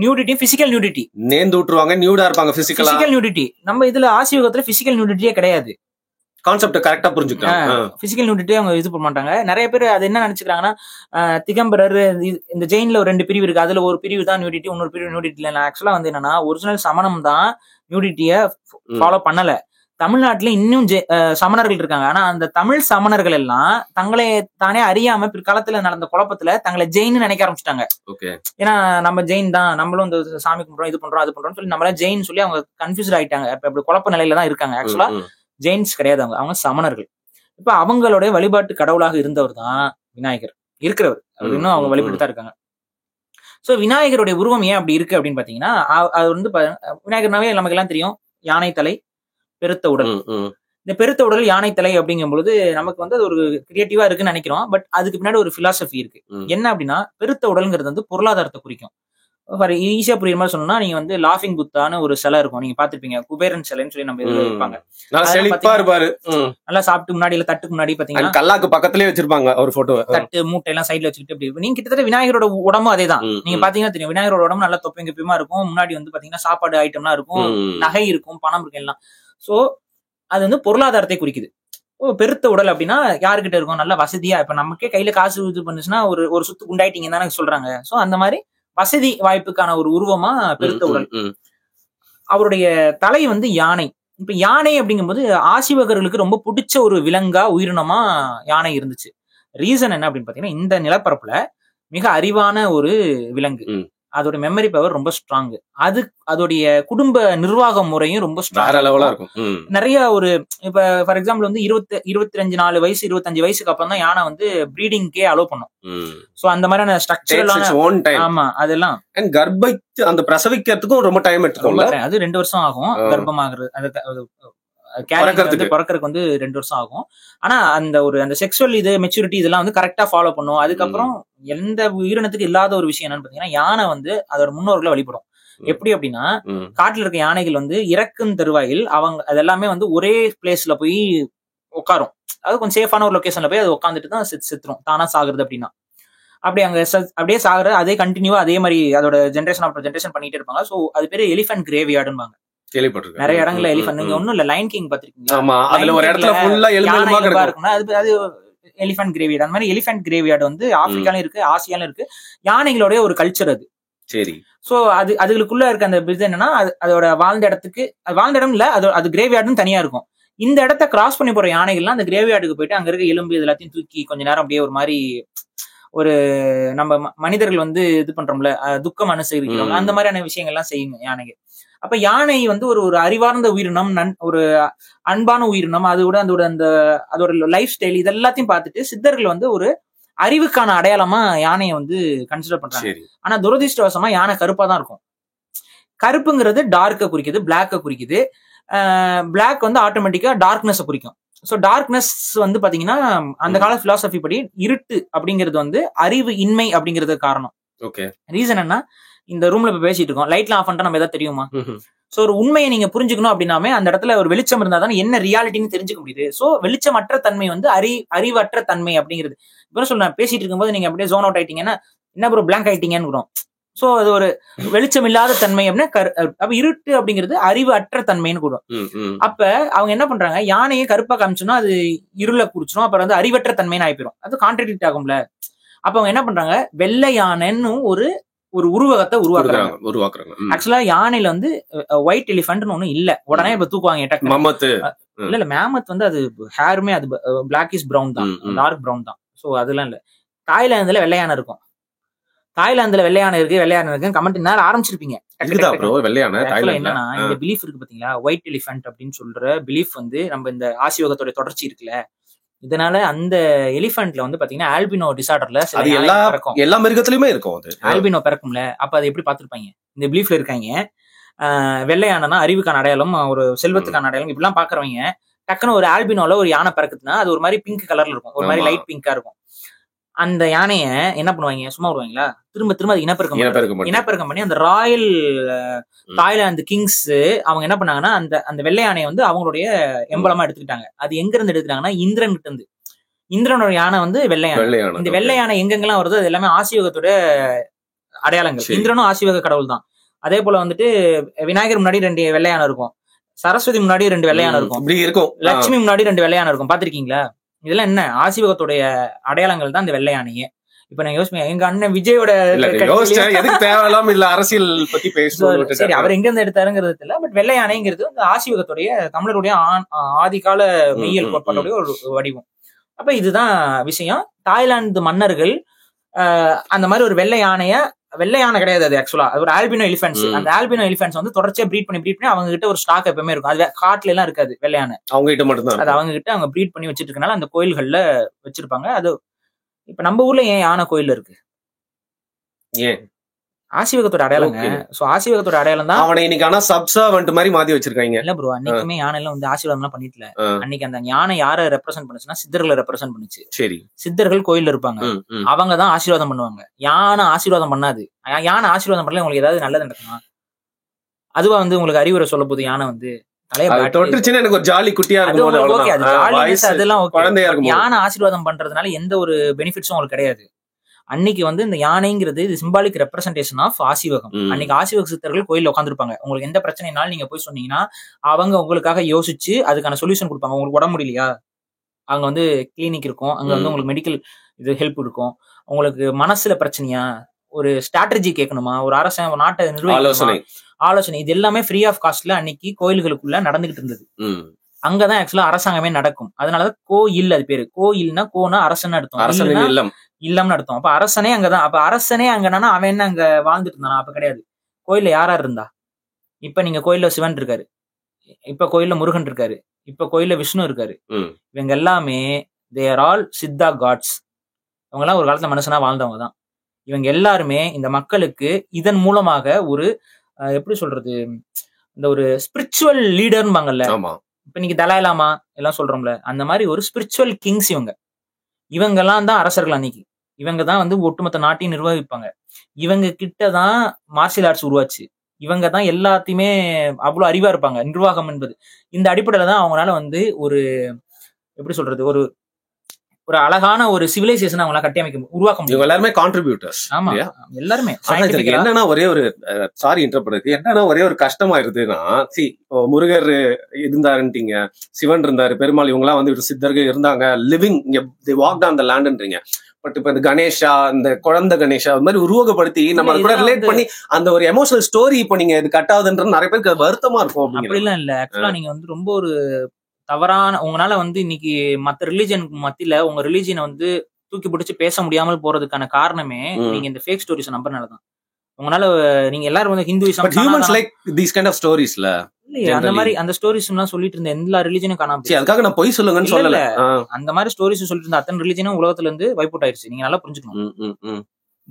நியூடிட்டி, பிசிக்கல் நியூடிட்டி நேர்ந்து விட்டுருவாங்க, நியூடா இருப்பாங்க. பிசிக்கல் நியூடிட்டி நம்ம இதுல ஆசீவகத்துல பிசிக்கல் நியூடிட்டியே கிடையாது. கான்செப்ட் கரெக்டா புரிஞ்சுக்கலாம். பிசிக்கல் நியூடிட்டி அவங்க இது பண்ண மாட்டாங்க. நிறைய பேர் அது என்ன நினைச்சுக்கிறாங்கன்னா, திகம்பரர் இந்த ஜெயின்ல ஒரு 2 பிரிவு இருக்கு, அதுல ஒரு பிரிவு தான் நியூடிட்டி, இன்னொரு பிரிவு நியூடிட்டி இல்ல. ஆக்சுவலா வந்து என்னன்னா, ஒரிஜினல் சமணம் தான் நியூடிட்டிய ஃபாலோ பண்ணல. தமிழ்நாட்டுல இன்னும் சமணர்கள் இருக்காங்க. ஆனா அந்த தமிழ் சமணர்கள் எல்லாம் தங்களை தானே அறியாம பிற்காலத்துல நடந்த குழப்பத்துல தங்களை ஜெயின் நினைக்க ஆரம்பிச்சிட்டாங்க. ஏன்னா நம்ம ஜெயின் தான், நம்மளும் இந்த சாமி கும்பிடுறோம், இது பண்றோம், அது பண்றோம்னு சொல்லி நம்மள ஜெயின் சொல்லி அவங்க கன்ஃபியூஸ்ட் ஆயிட்டாங்க. இப்ப இப்படி குழப்ப நிலையில தான் இருக்காங்க. ஆக்சுவலா ஜெயின்ஸ் கிடையாது, அவங்க சமணர்கள். இப்ப அவங்களுடைய வழிபாட்டு கடவுளாக இருந்தவர் தான் விநாயகர், இருக்கிறவர். இன்னும் அவங்க வழிபட்டு தான் இருக்காங்க. சோ விநாயகருடைய உருவம் ஏன் அப்படி இருக்கு அப்படின்னு பாத்தீங்கன்னா, அது வந்து விநாயகர்னாவே நமக்கு எல்லாம் தெரியும், யானை தலை, பெருத்த உடல். இந்த பெருத்த உடல், யானை தலை அப்படிங்கும் பொழுது நமக்கு வந்து அது ஒரு கிரியேட்டிவா இருக்குன்னு நினைக்கிறோம். பட் அதுக்கு பின்னாடி ஒரு பிலாசபி இருக்கு. என்ன அப்படின்னா, பெருத்த உடல்ங்கிறது வந்து பொருளாதாரத்தை குறிக்கும். ஈஸியா புரியுற மாதிரி சொன்னா, நீங்க வந்து லாஃபிங் புத்தான்னு ஒரு சிலை இருக்கும், நீங்க பாத்துருப்பீங்க. குபேரன் சிலைன்னு சொல்லி நம்ம இதுல வைப்பாங்க. நல்லா சாப்பிட்டு முன்னாடி இல்ல தட்டுக்கு முன்னாடி பாத்தீங்கன்னா கல்லாக்கு பக்கத்துலயே வச்சிருப்பாங்க ஒரு போட்டோ. தட்டு மூட்டை எல்லாம் சைட்ல வச்சுக்கிட்டு அப்படி நீங்க கிட்டத்தட்ட விநாயகரோட உடம்பும் அதேதான். நீங்க பாத்தீங்கன்னா தெரியும், விநாயகரோட உடம்பு நல்லா தொப்பையும் கிப்பியமா இருக்கும். முன்னாடி வந்து பாத்தீங்கன்னா சாப்பாடு ஐட்டம்லாம் இருக்கும், நகை இருக்கும், பணம் இருக்கும் எல்லாம். சோ அது வந்து பொருளாதாரத்தை குறிக்குது. பெருத்த உடல் அப்படின்னா யாருக்கிட்ட இருக்கும், நல்ல வசதியா, இப்ப நமக்கே கையில காசு இது பண்ணுச்சுன்னா ஒரு சுத்து குண்டாயிட்டீங்கன்னு தானே சொல்றாங்க. சோ அந்த மாதிரி வசதி வாய்ப்புக்கான ஒரு உருவமா பெருத்த உடல். அவருடைய தலை வந்து யானை. இப்ப யானை அப்படிங்கும்போது ஆசிவகர்களுக்கு ரொம்ப பிடிச்ச ஒரு விலங்கா உயிரினமா யானை இருந்துச்சு. ரீசன் என்ன அப்படின்னு பாத்தீங்கன்னா, இந்த நிலப்பரப்புல மிக அறிவான ஒரு விலங்கு, அதோட மெமரி பவர் ரொம்ப ஸ்ட்ராங், அதோடைய குடும்ப நிர்வாக முறையும் ரொம்ப ஸ்ட்ராங். நிறைய ஒரு இப்ப ஃபார் எக்ஸாம்பிள் வந்து 24 வயசு 25 வயசுக்கு அப்புறம் தான் யானை வந்து பிரீடிங்கே அலோவ் பண்ணும். சோ அந்த மாதிரியான ஸ்ட்ரக்சரலான, ஆமா அதெல்லாம் கர்ப்பத்தை அந்த பிரசவிக்கிறதுக்கும் ரொம்ப டைம் எடுத்துக்கும். அது 2 வருஷம் ஆகும் கர்ப்பமாகிறது, பிறக்கிறதுக்கு வந்து 2 வருஷம் ஆகும். ஆனா அந்த செக்ஷுவல் இது மெச்சூரிட்டி இதெல்லாம் வந்து கரெக்டா ஃபாலோ பண்ணும். அதுக்கப்புறம் எந்த உயிரினத்துக்கு இல்லாத ஒரு விஷயம் என்னன்னு பாத்தீங்கன்னா, யானை வந்து அதோட முன்னோர்களை வழிபடும். எப்படி அப்படின்னா, காட்டுல இருக்க யானைகள் வந்து இறக்கும் தருவாயில் அவங்க அதெல்லாமே வந்து ஒரே பிளேஸ்ல போய் உட்காரும். அது கொஞ்சம் சேஃபான ஒரு லொகேஷன்ல போய் அது உட்காந்துட்டு தான் செத்துரும், தானா சாகுறது அப்படின்னா. அப்படி அங்க அப்படியே சாகுற அதே கண்டினியூவா அதே மாதிரி அதோட ஜென்ரேஷன் ஆஃப்டர் ஜென்ரேஷன் பண்ணிட்டே இருப்பாங்க. சோ அது பேரு எலிஃபென்ட் கிரேவ்யார்டும்பாங்க. நிறைய இடங்கள்ல எலிஃபென்ட், நீங்க ஒண்ணும் இல்ல லைன் கிங் பாத்திருக்கீங்களா, அது எலிஃபென்ட் கிரேவ்யார்டு. அந்த மாதிரி எலிஃபென்ட் கிரேவ்யார்டு வந்து ஆப்பிரிக்காலும் இருக்கு, ஆசியாலும் இருக்கு. யானைகளோட ஒரு கல்ச்சர் அது. சரி. சோ அதுக்குள்ள இருக்க அந்த இது என்னன்னா, அதோட வாழ்ந்த இடம் இல்ல, அது கிரேவ்யார்டுன்னு தனியா இருக்கும். இந்த இடத்த கிராஸ் பண்ணி போற யானைகள்லாம் அந்த கிரேவ்யார்டுக்கு போயிட்டு அங்க இருக்க எலும்பு எல்லாத்தையும் தூக்கி கொஞ்ச நேரம் அப்படியே ஒரு மாதிரி ஒரு நம்ம மனிதர்கள் வந்து இது பண்றோம்ல, துக்கம் அனுசரிக்கிறோம், அந்த மாதிரியான விஷயங்கள்லாம் செய்யுங்க யானைகள். அப்ப யானை வந்து ஒரு அறிவார்ந்த உயிரினம், ஒரு அன்பான உயிரினம். அதோட லைஃப் ஸ்டைல் இதெல்லாத்தையும் பார்த்துட்டு சித்தர்கள் வந்து ஒரு அறிவுக்கான அடையாளமா யானையை வந்து கன்சிடர் பண்றாங்க. ஆனா துரதிருஷ்டவசமா யானை கருப்பா தான் இருக்கும். கருப்புங்கிறது டார்க்க குறிக்குது, பிளாக்க குறிக்குது. பிளாக் வந்து ஆட்டோமேட்டிக்கா டார்க்னஸ் குறிக்கும். சோ டார்க்னஸ் வந்து பாத்தீங்கன்னா அந்த கால பிலாசபி படி இருட்டு அப்படிங்கிறது வந்து அறிவு இன்மை அப்படிங்கிறது காரணம். ரீசன் என்ன, இந்த ரூம்ல இப்ப பேசிட்டு இருக்கோம், லைட்லாம் ஆஃப் பண்ணிட்டா நம்ம எதாவது தெரியுமா? சோ ஒரு உண்மையை நீங்க புரிஞ்சுக்கணும் அப்படின்னாமே அந்த இடத்துல ஒரு வெளிச்சம் இருந்தா தானே என்ன ரியாலிட்டின்னு தெரிஞ்சுக்க முடியுது. சோ வெளிச்சமற்ற தன்மை வந்து அறிவற்ற தன்மை அப்படிங்கிறது. இப்ப சொல்ல பேசிட்டு இருக்கும்போது நீங்க அப்படியே ஜோன் அவுட் ஆயிட்டீங்கன்னா, என்ன ப்ரோ பிளாங்க் ஆயிட்டீங்கன்னு. சோ அது ஒரு வெளிச்சம் இல்லாத தன்மை அப்படின்னா, அப்ப இருட்டு அப்படிங்கிறது அறிவு அற்ற தன்மைன்னு கூடும். அப்ப அவங்க என்ன பண்றாங்க, யானையை கருப்பா காமிச்சோம்னா அது இருளை குடிச்சிடும், அப்புறம் வந்து அறிவற்ற தன்மைன்னு ஆயிடும். அது கான்ட்ராடிக்ட் ஆகும்ல. அப்ப அவங்க என்ன பண்றாங்க, வெள்ளை யானைன்னு ஒரு உருவகத்தை உருவாக்குறாங்க. ஆக்சுவலா யானையில வந்து ஒயிட் எலிஃபென்ட்னு ஒண்ணும் இல்ல, உடனே இப்ப தூக்குவாங்க. இல்ல மேமத் வந்து அது ஹேருமே அது பிளாக்கிஷ் பிரவுன் தான், டார்க் பிரவுன் தான். சோ அதெல்லாம் இல்ல. தாய்லாந்துல வெள்ளை யானை இருக்கும், தாய்லாந்துல வெள்ளை யானை இருக்கு கமெண்ட் நேரம் ஆரம்பிச்சிருப்பீங்க. என்னன்னா இந்த பிலீஃப் இருக்கு பாத்தீங்களா, ஒயிட் எலிஃபென்ட் அப்படின்னு சொல்ற பிலீஃப் வந்து நம்ம இந்த ஆசியோகத்தோட தொடர்ச்சி இருக்குல்ல, இதனால அந்த எலிஃபென்ட்ல வந்து பாத்தீங்கன்னா ஆல்பினோ டிசார்டர்ல எல்லா மிருகத்திலயுமே இருக்கும், ஆல்பினோ பிறக்கும்ல. அப்ப அதை எப்படி பாத்துருப்பாங்க, இந்த பிலீஃப்ல இருக்காங்க. வெள்ளையானா அறிவுக்கான அடையாளம், ஒரு செல்வத்துக்கான அடையாளம், இப்படிலாம் பாக்குறவங்க டக்குன்னு ஒரு ஆல்பினோல ஒரு யானை பிறக்குதுன்னா அது ஒரு மாதிரி பிங்க் கலர்ல இருக்கும், ஒரு மாதிரி லைட் பிங்கா இருக்கும். அந்த யானைய என்ன பண்ணுவாங்க, சும்மா விடுவாங்களா, திரும்ப அது இனப்பெருக்கம் பண்ணி அந்த ராயல் தாய்லாந்து கிங்ஸ் அவங்க என்ன பண்ணாங்கன்னா அந்த வெள்ளை யானையை வந்து அவங்களுடைய எம்பளமா எடுத்துக்கிட்டாங்க. அது எங்க இருந்து எடுத்துக்கிட்டாங்கன்னா, இந்திரன் கிட்ட இருந்து. இந்திரனோட யானை வந்து வெள்ளை யானை. இந்த வெள்ளை யானை எங்கெங்கெல்லாம் வருதோ அது எல்லாமே ஆசியோகத்தோட அடையாளங்கள். இந்திரனும் ஆசியோக கடவுள் தான். அதே போல வந்துட்டு விநாயகர் முன்னாடி 2 வெள்ளை யானை இருக்கும், சரஸ்வதி முன்னாடி 2 வெள்ளை யானை இருக்கும், லட்சுமி முன்னாடி 2 வெள்ளை யானை இருக்கும். பாத்திருக்கீங்களா? இதெல்லாம் என்ன ஆசிவகத்துடைய அடையாளங்கள் தான் இந்த வெள்ளை யானையே. இப்ப நான் யோசிப்பேன், எங்க அண்ணன் விஜயோட தேவையில்லாம இல்ல அரசியல் பத்தி பேசுறோம், சரி அவர் எங்க இருந்து எடுத்தாருங்கிறது இல்ல. பட் வெள்ளை யானைங்கிறது இந்த ஆசிவகத்துடைய தமிழருடைய ஆதிகால மெய்யியல் கோட்பாட்டுடைய ஒரு வடிவம். அப்ப இதுதான் விஷயம். தாய்லாந்து மன்னர்கள் அந்த மாதிரி ஒரு வெள்ளை யானை கிடையாது, அது ஆக்சுவலா ஒரு ஆல்பினோ எலிஃபென்ட்ஸ். அந்த ஆல்பினோ எலிஃபென்ட்ஸ் வந்து தொடர்ச்சியா ப்ரீட் பண்ணி அவங்க கிட்ட ஒரு ஸ்டாக் எப்பவுமே இருக்கும். அது காட்டுல எல்லாம் இருக்காது, வெள்ளை யானை அவங்க கிட்ட மட்டும் தான். அது அவங்க கிட்ட அவங்க ப்ரீட் பண்ணி வச்சிட்டு இருக்கனால அந்த கோயில்கள்ல வச்சிருப்பாங்க. அது இப்ப நம்ம ஊர்ல ஏன் யானை கோயில் இருக்கு? ஏன் ஆசீவகத்தோட அடையாளங்க. சோ ஆசீவகத்தோட அடையாளம் தான். அவனை இன்னைக்கு ஆனா சப்சர்வன்ட் மாதிரி மாத்தி வச்சிருக்காங்க. இல்ல ப்ரோ, அன்னைக்குமே யானை எல்லாம் வந்து ஆசீர்வாதம் எல்லாம் பண்ணிட்டல. அன்னைக்கு அந்த யானை யாரை ரெப்ரசென்ட் பண்ணுச்சுன்னா சித்தர்களை ரெப்ரசென்ட் பண்ணுச்சு. சரி, சித்தர்கள் கோயில்ல இருப்பாங்க, அவங்க தான் ஆசீர்வாதம் பண்ணுவாங்க. யானை ஆசீர்வாதம் பண்ணாது. யானை ஆசீர்வாதம் பண்ணல உங்களுக்கு ஏதாவது நல்லது நடக்குமா? அதுவா வந்து உங்களுக்கு அறிவுரை சொல்ல போது யானை வந்து தொட்டுச்சுன்னா எனக்கு ஒரு ஜாலி குட்டியா இருக்கும். யானை ஆசீர்வாதம் பண்றதுனால எந்த ஒரு பெனிஃபிட்ஸும் உங்களுக்கு கிடையாது. அன்னைக்கு வந்து இந்த யானைங்கிறது இது சிம்பாலிக் ரெப்ரசன்டேஷன் ஆஃப் ஆசீவகம். அன்னைக்கு ஆசீவக சித்தர்கள் கோயில்ல உட்காந்துருப்பாங்க. உங்களுக்கு எந்த பிரச்சனைனாலும் நீங்க போய் சொன்னீங்கன்னா அவங்க உங்களுக்காக யோசிச்சு அதுக்கான சொல்யூஷன் கொடுப்பாங்க. உங்களுக்கு உடம்பு முடியலையா, அங்க வந்து கிளினிக் இருக்கும், அங்க வந்து உங்களுக்கு மெடிக்கல் இது ஹெல்ப் இருக்கும். உங்களுக்கு மனசுல பிரச்சனையா, ஒரு ஸ்ட்ராட்டஜி கேட்கணுமா, ஒரு அரசன் ஒரு நாட்டை நிர்வகிக்கணுமா, ஆலோசனை, இது எல்லாமே ஃப்ரீ ஆஃப் காஸ்ட்ல அன்னைக்கு கோயில்களுக்குள்ள நடந்துகிட்டு இருந்தது. அங்கதான் ஆக்சுவலா அரசாங்கமே நடக்கும். அதனாலதான் கோயில், அது பேரு கோயில்னா, கோனா அரசன் அர்த்தம், இல்லம்னு அர்த்தம். அப்ப அரசனே அங்கதான். அப்ப அரசனே அங்கன்னா அவன் என்ன அங்க வாழ்ந்துட்டு இருந்தானா? அப்ப கிடையாது. கோயில்ல யாரா இருந்தா? இப்ப நீங்க கோயில்ல சிவன் இருக்காரு, இப்ப கோயில்ல முருகன் இருக்காரு, இப்ப கோயில்ல விஷ்ணு இருக்காரு. இவங்க எல்லாமே they are all Siddha gods. அவங்க எல்லாம் ஒரு காலத்துல மனுஷனா வாழ்ந்தவங்க தான். இவங்க எல்லாருமே இந்த மக்களுக்கு இதன் மூலமாக ஒரு எப்படி சொல்றது, இந்த ஒரு ஸ்பிரிச்சுவல் லீடர்பாங்கல்ல. இப்ப நீங்க தலாய்லாமா எல்லாம் சொல்றோம்ல, அந்த மாதிரி ஒரு ஸ்பிரிச்சுவல் கிங்ஸ் இவங்க எல்லாம் தான் அரசர்கள். அன்னைக்கு இவங்க தான் வந்து ஒட்டுமொத்த நாட்டையும் நிர்வகிப்பாங்க. இவங்க கிட்டதான் மார்ஷியல் ஆர்ட்ஸ் உருவாச்சு. இவங்க தான் எல்லாத்தையுமே அவ்வளவு அறிவா இருப்பாங்க. நிர்வாகம் என்பது இந்த அடிப்படையில தான் அவங்களால வந்து ஒரு எப்படி சொல்றது, ஒரு ஒரு அழகான ஒரு சிவிலைசேஷன் அவங்களால கட்டியமைக்க உருவாக்க முடியும். எல்லாருமே கான்ட்ரிபியூட்டர்ஸ். ஆமா, எல்லாருமே. என்னன்னா ஒரே ஒரு சாரி இன்டர்பிரட், என்னன்னா ஒரே ஒரு கஷ்டமாயிருதுன்னா, முருகர் இருந்தாருன்றீங்க, சிவன் இருந்தாரு, பெருமாள், இவங்க எல்லாம் வந்து சித்தர்கள் இருந்தாங்க, லிவிங் வாக் ஆன் த லேண்ட்ன்றீங்க. பட் இப்ப இந்த கணேஷா, இந்த குழந்தை கணேஷா அது மாதிரி உருவகப்படுத்தி நம்ம கூட ரிலேட் பண்ணி அந்த ஒரு எமோஷனல் ஸ்டோரி இப்ப நீங்க இது கட் ஆகுதுன்றது நிறைய பேருக்கு வருத்தமா இருக்கும். அப்படிலாம் இல்ல. ஆக்சுவலா நீங்க வந்து ரொம்ப ஒரு தவறான, உங்களால வந்து இன்னைக்கு மத்த ரிலிஜனுக்கு மத்தியில உங்க ரிலிஜனை வந்து தூக்கி பிடிச்சு பேச முடியாமல் போறதுக்கான காரணமே நீங்க இந்த ஃபேக் ஸ்டோரிஸ் நம்பறனாலதான். உங்களால நீங்க எல்லாரும் வந்து ஹிந்துயிசம் அந்த மாதிரி அந்த ஸ்டோரிஸ் எல்லாம் சொல்லிட்டு இருந்த எல்லா ரிலிஜனும் காணாம, அதுக்காக நான் பொய் சொல்லுங்கன்னு சொல்லல. அந்த மாதிரி ஸ்டோரிஸ் சொல்லிட்டு இருந்த அத்தனை ரிலிஜனும் உலகத்துல இருந்து வைப் அவுட் ஆயிருச்சு. நீங்க நல்லா புரிஞ்சுக்கணும்.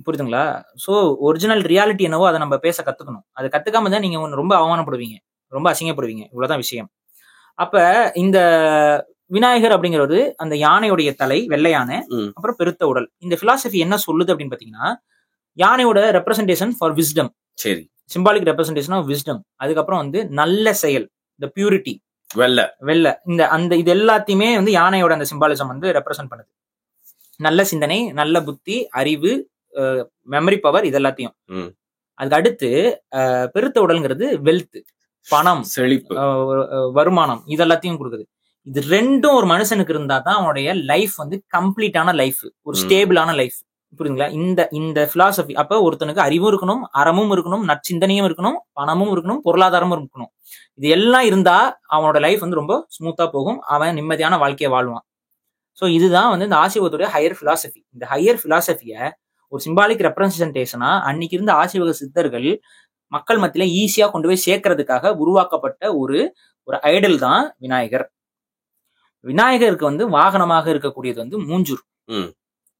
புரியுதுங்களா? சோ ஒரிஜினல் ரியாலிட்டி என்னவோ அதை நம்ம பேச கத்துக்கணும். அதை கத்துக்காம தான் நீங்க ரொம்ப அவமானப்படுவீங்க, ரொம்ப அசிங்கப்படுவீங்க. இவ்வளவுதான் விஷயம். அப்ப இந்த விநாயகர் அப்படிங்கிறது அந்த யானையுடைய தலை, வெள்ளை யானை, அப்புறம் பெருத்த உடல். இந்த பிலாசபி என்ன சொல்லுது அப்படின்னு பாத்தீங்கன்னா, யானையோட ரெப்ரசன்டேஷன் ஃபார் விஸ்டம், சரி, சிம்பாலிக் ரெப்ரசன்டேஷன் ஆஃப் விஸ்டம். அதுக்கப்புறம் வந்து நல்ல செயல், இந்த பியூரிட்டி, வெள்ளை, இந்த அந்த இது எல்லாத்தையுமே வந்து யானையோட அந்த சிம்பாலிசம் வந்து ரெப்ரசன்ட் பண்ணுது. நல்ல சிந்தனை, நல்ல புத்தி, அறிவு, மெமரி பவர், இது எல்லாத்தையும். அதுக்கு அடுத்து பெருத்த உடல்ங்கிறது வெல்த், பணம், செழிப்பு, வருமானம், இதெல்லாத்தையும் கொடுக்குது. இது ரெண்டும் ஒரு மனுஷனுக்கு இருந்தா தான் அவனுடைய லைஃப் வந்து கம்ப்ளீட்டான லைஃப், ஒரு ஸ்டேபிளான லைஃப். புரியுதுங்களா? இந்த பிலாசபி. அப்ப ஒருத்தனுக்கு அறிவும் இருக்கணும், அறமும் இருக்கணும், நற்சிந்தனையும் இருக்கணும், பணமும் இருக்கணும், பொருளாதாரமும் இருக்கணும். இது எல்லாம் இருந்தா அவனோட லைஃப் வந்து ரொம்ப ஸ்மூத்தா போகும், அவன் நிம்மதியான வாழ்க்கையை வாழ்வான். ஸோ இதுதான் வந்து இந்த ஆசீவகத்துடைய ஹையர் பிலாசபி. இந்த ஹையர் பிலாசபிய ஒரு சிம்பாலிக் ரெப்ரசன்டேஷனா அன்னைக்கு இருந்த ஆசீவக சித்தர்கள் மக்கள் மத்தியில ஈஸியா கொண்டு போய் சேர்க்கறதுக்காக உருவாக்கப்பட்ட ஒரு ஐடல் தான் விநாயகர். விநாயகருக்கு வந்து வாகனமாக இருக்கக்கூடியது வந்து மூஞ்சூர்.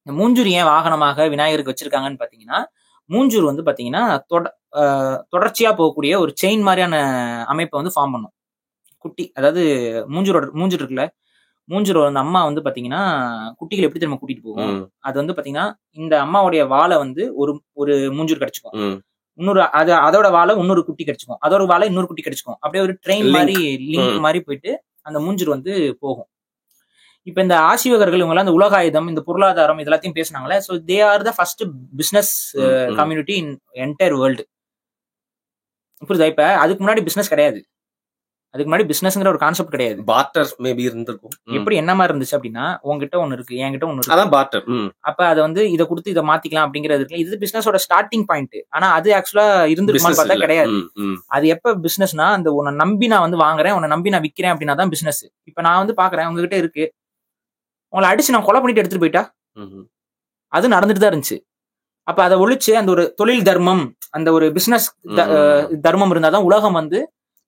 இந்த மூஞ்சூர் ஏன் வாகனமாக விநாயகருக்கு வச்சிருக்காங்கன்னு பாத்தீங்கன்னா, மூஞ்சூர் வந்து பாத்தீங்கன்னா தொடர்ச்சியா போகக்கூடிய ஒரு செயின் மாதிரியான அமைப்பை வந்து ஃபார்ம் பண்ணும். குட்டி, அதாவது மூஞ்சூர் இருக்குல்ல, மூஞ்சூர் வந்து அம்மா வந்து பாத்தீங்கன்னா குட்டிகள் எப்படி திரும்ப கூட்டிட்டு போகும். அது வந்து பாத்தீங்கன்னா இந்த அம்மாவுடைய வாழை வந்து ஒரு மூஞ்சூர் கிடைச்சிக்கும், இன்னொரு அதோட வாழை இன்னொரு குட்டி கிடைச்சிக்கும், அதோட வாழை இன்னொரு குட்டி கிடைச்சிக்கும். அப்படியே ஒரு ட்ரெயின் மாதிரி லிங்க் மாதிரி போயிட்டு அந்த மூஞ்சூர் வந்து போகும். இப்ப இந்த ஆசீவகர்கள் இவங்க அந்த உலகாயுதம், இந்த பொருளாதாரம், இது எல்லாத்தையும் பேசினாங்களே. So they are the first business community in entire world. புரியுதா? இப்ப அதுக்கு முன்னாடி பிசினஸ் கிடையாது, அதுக்கு முன்னாடி பிசினஸ்ங்கிற ஒரு கான்செப்ட் கிடையாது. பார்ட்டர் மேபி இருந்திருக்கும். எப்படி என்ன மாதிரி இருந்துச்சு அப்படின்னா, உங்ககிட்ட ஒன்னு இருக்கு, என்கிட்ட ஒன்னு இருக்கு, அதான் பார்ட்டர். அப்ப அதை வந்து இதை கொடுத்து இதை மாத்திக்கலாம் அப்படிங்கிறது இருக்கு. இது பிசினஸோட ஸ்டார்டிங் பாயிண்ட். ஆனா அது ஆக்சுவலா இருந்துருக்குமான்னு பார்த்தா கிடையாது. அது எப்ப பிசினஸ்னா, அந்த உன்னை நம்பி நான் வந்து வாங்குறேன், உன்னை நம்பி நான் விற்கிறேன் அப்படின்னா தான் பிசினஸ். இப்ப நான் வந்து பாக்குறேன் உங்ககிட்ட இருக்கு, உங்களை அடிச்சு நான் கொலை பண்ணிட்டு எடுத்துட்டு போயிட்டா அது நடந்துட்டு தான் இருந்துச்சு. அப்ப அதை ஒழிச்சு அந்த ஒரு தொழில் தர்மம், அந்த ஒரு பிசினஸ் தர்மம் இருந்தாதான் உலகம் வந்து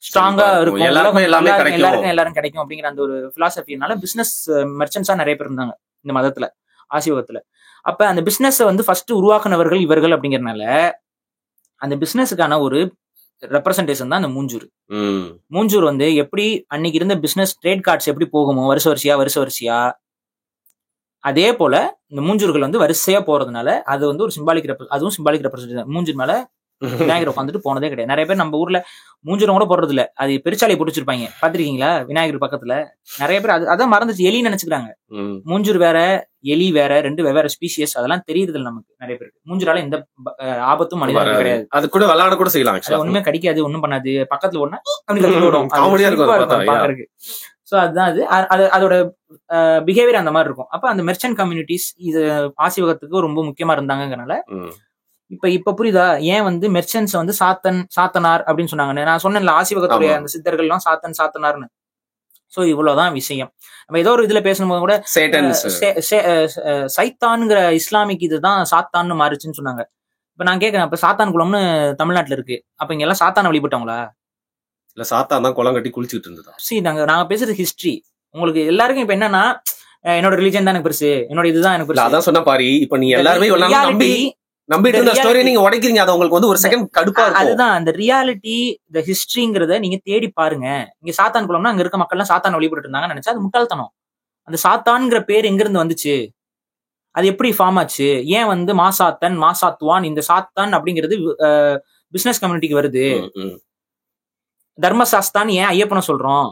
ஸ்ட்ராங்கா இருக்கும், எல்லாரும் கிடைக்கும் அப்படிங்கிற அந்த ஒரு பிலாசபினால பிசினஸ் மெர்ச்சன்ஸா நிறைய பேர் இருந்தாங்க இந்த மதத்துல, ஆசீவகத்துல. அப்ப அந்த பிசினஸ் வந்து ஃபர்ஸ்ட் உருவாக்குனவர்கள் இவர்கள் அப்படிங்கறதுனால அந்த பிசினஸுக்கான ஒரு ரெப்ரசன்டேஷன் தான் அந்த மூஞ்சூர். மூஞ்சூர் வந்து எப்படி அன்னைக்கு இருந்த பிசினஸ் ட்ரேட் கார்ட்ஸ் எப்படி போகுமோ வருஷ வரிசையா அதே போல இந்த மூஞ்சூர்கள் வந்து வரிசையா போறதுனால அது வந்து ஒரு அதுவும் சிம்பாலிக் ரெப்ரசன்டேஷன். மூஞ்சூர் மேல விநாயகர் உட்காந்துட்டு போனதே கிடையாது. நிறைய பேர் நம்ம ஊர்ல மூஞ்சூரம் கூட போடுறது இல்ல, அது பெருச்சாலையை பிடிச்சிருப்பாங்க பாத்திருக்கீங்களா விநாயகர் பக்கத்துல. நிறைய பேர் அதான் மறந்துச்சு, எலி நினைச்சுக்கிறாங்க. மூஞ்சூர் வேற எலி வேற, ரெண்டு வெவ்வேறு ஸ்பீசியஸ். அதெல்லாம் தெரியுது நமக்கு நிறைய பேருக்கு. மூஞ்சூரால எந்த ஆபத்தும் மனிதனுக்கு கிடையாது. அது கூட விளையாட கூட செய்யலாம், ஒண்ணுமே கடிக்காது, ஒண்ணும் பண்ணாது. பக்கத்துல ஒண்ணு பாக்குறதுக்கு. சோ அதுதான் அது அதோட பிஹேவியர் அந்த மாதிரி இருக்கும். அப்ப அந்த மெர்ச்சன்ட் கம்யூனிட்டிஸ் இது ஆசிவகத்துக்கு ரொம்ப முக்கியமா இருந்தாங்கனால இப்ப புரியுதா ஏன் வந்து மெர்ச்சன்ட்ஸ் வந்து சாத்தனார் அப்படின்னு சொன்னாங்க. நான் சொன்னேன்ல ஆசிவகத்துடைய அந்த சித்தர்கள் எல்லாம் சாத்தனார்னு. சோ இவ்வளவுதான் விஷயம். நம்ம ஏதோ ஒரு இதுல பேசணும்போது கூட சைத்தான்ங்கிற இஸ்லாமிக் இதுதான் சாத்தான்னு மாறுச்சுன்னு சொன்னாங்க. இப்ப நான் கேட்கறேன், அப்ப சாத்தான் குளம்னு தமிழ்நாட்டுல இருக்கு, அப்ப இங்க எல்லாம் சாத்தான வழிபட்டவங்களா? இல்ல, சாத்தான் தான் குளம் கட்டி குளிச்சுட்டு இருந்ததா? நாங்க பேசுறது ஹிஸ்டரி. உங்களுக்கு எல்லாருக்கும் இப்ப என்னன்னா என்னோட ரிலிஜன் தான் எனக்கு பெருசு, என்னோட இதுதான் எனக்கு பெருசு. அதான் சொன்ன பாரு, இப்ப நீ எல்லாருமே நம்பிட்டு இருந்த ஸ்டோரியை நீங்க உடைக்கிறீங்க. அது உங்களுக்கு வந்து ஒரு செகண்ட் கடுப்பா இருக்கும். அதுதான் அந்த ரியாலிட்டி, இந்த ஹிஸ்டரிங்கிறத நீங்க தேடி பாருங்க. இங்க சாத்தான் குளம்னா அங்க இருக்க மக்கள் எல்லாம் சாத்தான் வழிபட்டு இருந்தாங்கன்னு நினைச்சா அது முட்டாள்தனம். அந்த சாத்தான்ங்கிற பேர் எங்க இருந்து வந்துச்சு, அது எப்படி ஃபார்ம் ஆச்சு, ஏன் வந்து மாசாத்துவான் இந்த சாத்தான் அப்படிங்கிறது பிசினஸ் கம்யூனிட்டிக்கு வருது. தர்மசாஸ்தான் ஏன் ஐயப்பனை சொல்றோம்.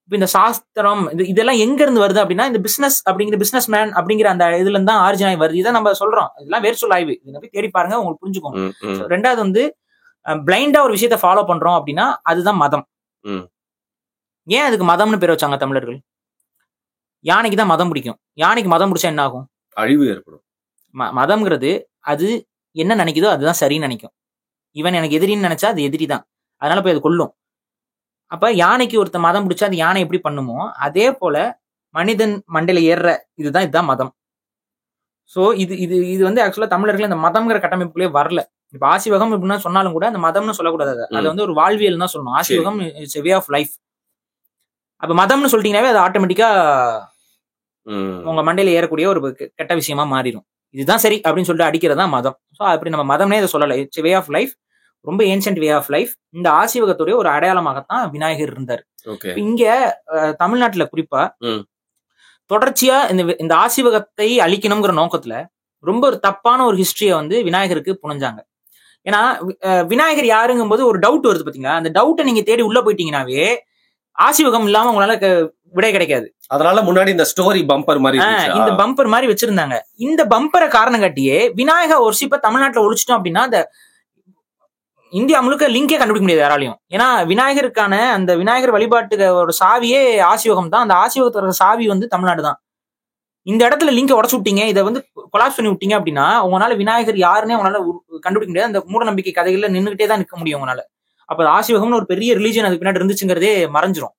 இப்ப இந்த சாஸ்திரம் இதெல்லாம் எங்க இருந்து வருது அப்படின்னா இந்த பிசினஸ் அப்படிங்கிற பிசினஸ் மேன் அப்படிங்கிற அந்த இதுல இருந்து தான் ஆரிஜின் ஆகி வருது. இதை நம்ம சொல்றோம், இதெல்லாம் வேர் சொல் ஆய்வு, இதை போய் தேடி பாருங்க, உங்களுக்கு புரிஞ்சுக்கோங்க. ரெண்டாவது வந்து பிளைண்டா ஒரு விஷயத்த ஃபாலோ பண்றோம் அப்படின்னா அதுதான் மதம். ஏன் அதுக்கு மதம்னு பேர் வச்சாங்க தமிழர்கள்? யானைக்கு தான் மதம் பிடிக்கும். யானைக்கு மதம் பிடிச்சா என்ன ஆகும்? அழிவு ஏற்படும். மதம்ங்கிறது அது என்ன நினைக்குதோ அதுதான் சரின்னு நினைக்கும். இவன் எனக்கு எதிரின்னு நினைச்சா அது எதிரி தான், அதனால போய் அது கொல்லும். அப்ப யானைக்கு ஒருத்த மதம் பிடிச்சா அது யானை எப்படி பண்ணுமோ அதே போல மனிதன் மண்டையில ஏறுற இதுதான் மதம். சோ இது வந்து ஆக்சுவலா தமிழர்கள் இந்த மதம்ங்கிற கட்டமைப்புக்குள்ளே வரல. இப்ப ஆசிவகம் எப்படின்னா சொன்னாலும் கூட அந்த மதம்னு சொல்லக்கூடாது, அது வந்து ஒரு வாழ்வியல் தான் சொல்லணும். Aseevagam it's a way of life. அப்ப மதம்னு சொல்லிட்டீங்கன்னாவே அது ஆட்டோமேட்டிக்கா உங்க மண்டையில ஏறக்கூடிய ஒரு கெட்ட விஷயமா மாறிடும். இதுதான் சரி அப்படின்னு சொல்லிட்டு அடிக்கிறதா மதம். ஸோ அப்படி நம்ம மதம்னே இதை சொல்லலை, இட்ஸ் வே ஆஃப் லைஃப், ரொம்ப ஏன்ஷியன்ட் வே ஆஃப் லைஃப். இந்த ஆசிவகத்துடைய ஒரு அடையாளமாகத்தான் விநாயகர் இருந்தார். இங்க தமிழ்நாட்டுல குறிப்பா தொடர்ச்சியா இந்த ஆசிவகத்தை அழிக்கணுங்கிற நோக்கத்துல ரொம்ப ஒரு தப்பான ஒரு ஹிஸ்டரியை வந்து விநாயகருக்கு புனைஞ்சாங்க. ஏன்னா விநாயகர் யாருங்கும் போது ஒரு டவுட் வருது பாத்தீங்களா, அந்த டவுட்டை நீங்க தேடி உள்ள போயிட்டீங்கன்னாவே ஆசிவகம் இல்லாம உங்களால விடை கிடைக்காது. அதனால முன்னாடி இந்த ஸ்டோரி பம்பர் மாதிரி இந்த பம்பர் மாதிரி வச்சிருந்தாங்க. இந்த பம்பரை காரணம் காட்டியே விநாயகர் ஒர்ஷிப்பை தமிழ்நாட்டுல ஒழிச்சிட்டோம் அப்படின்னா அந்த இந்தியா முழுக்க லிங்கே கண்டுபிடிக்க முடியாது யாராலையும். ஏன்னா விநாயகருக்கான அந்த விநாயகர் வழிபாட்டுக்கு ஒரு சாவியே ஆசிவகம் தான். அந்த ஆசிவகத்தோட சாவி வந்து தமிழ்நாடு தான். இந்த இடத்துல லிங்கை உடச்சு விட்டீங்க, இதை வந்து கொலாப்ஸ் பண்ணி விட்டீங்க அப்படின்னா உங்களால விநாயகர் யாருன்னே உங்களால கண்டுபிடிக்க முடியாது. அந்த மூட நம்பிக்கை கதைகள்ல நின்றுகிட்டே தான் நிற்க முடியும் உங்களால. அப்ப ஆசிவகம்னு ஒரு பெரிய ரிலீஜன் அதுக்கு பின்னாடி இருந்துச்சுங்கிறதே மறைஞ்சிரும்.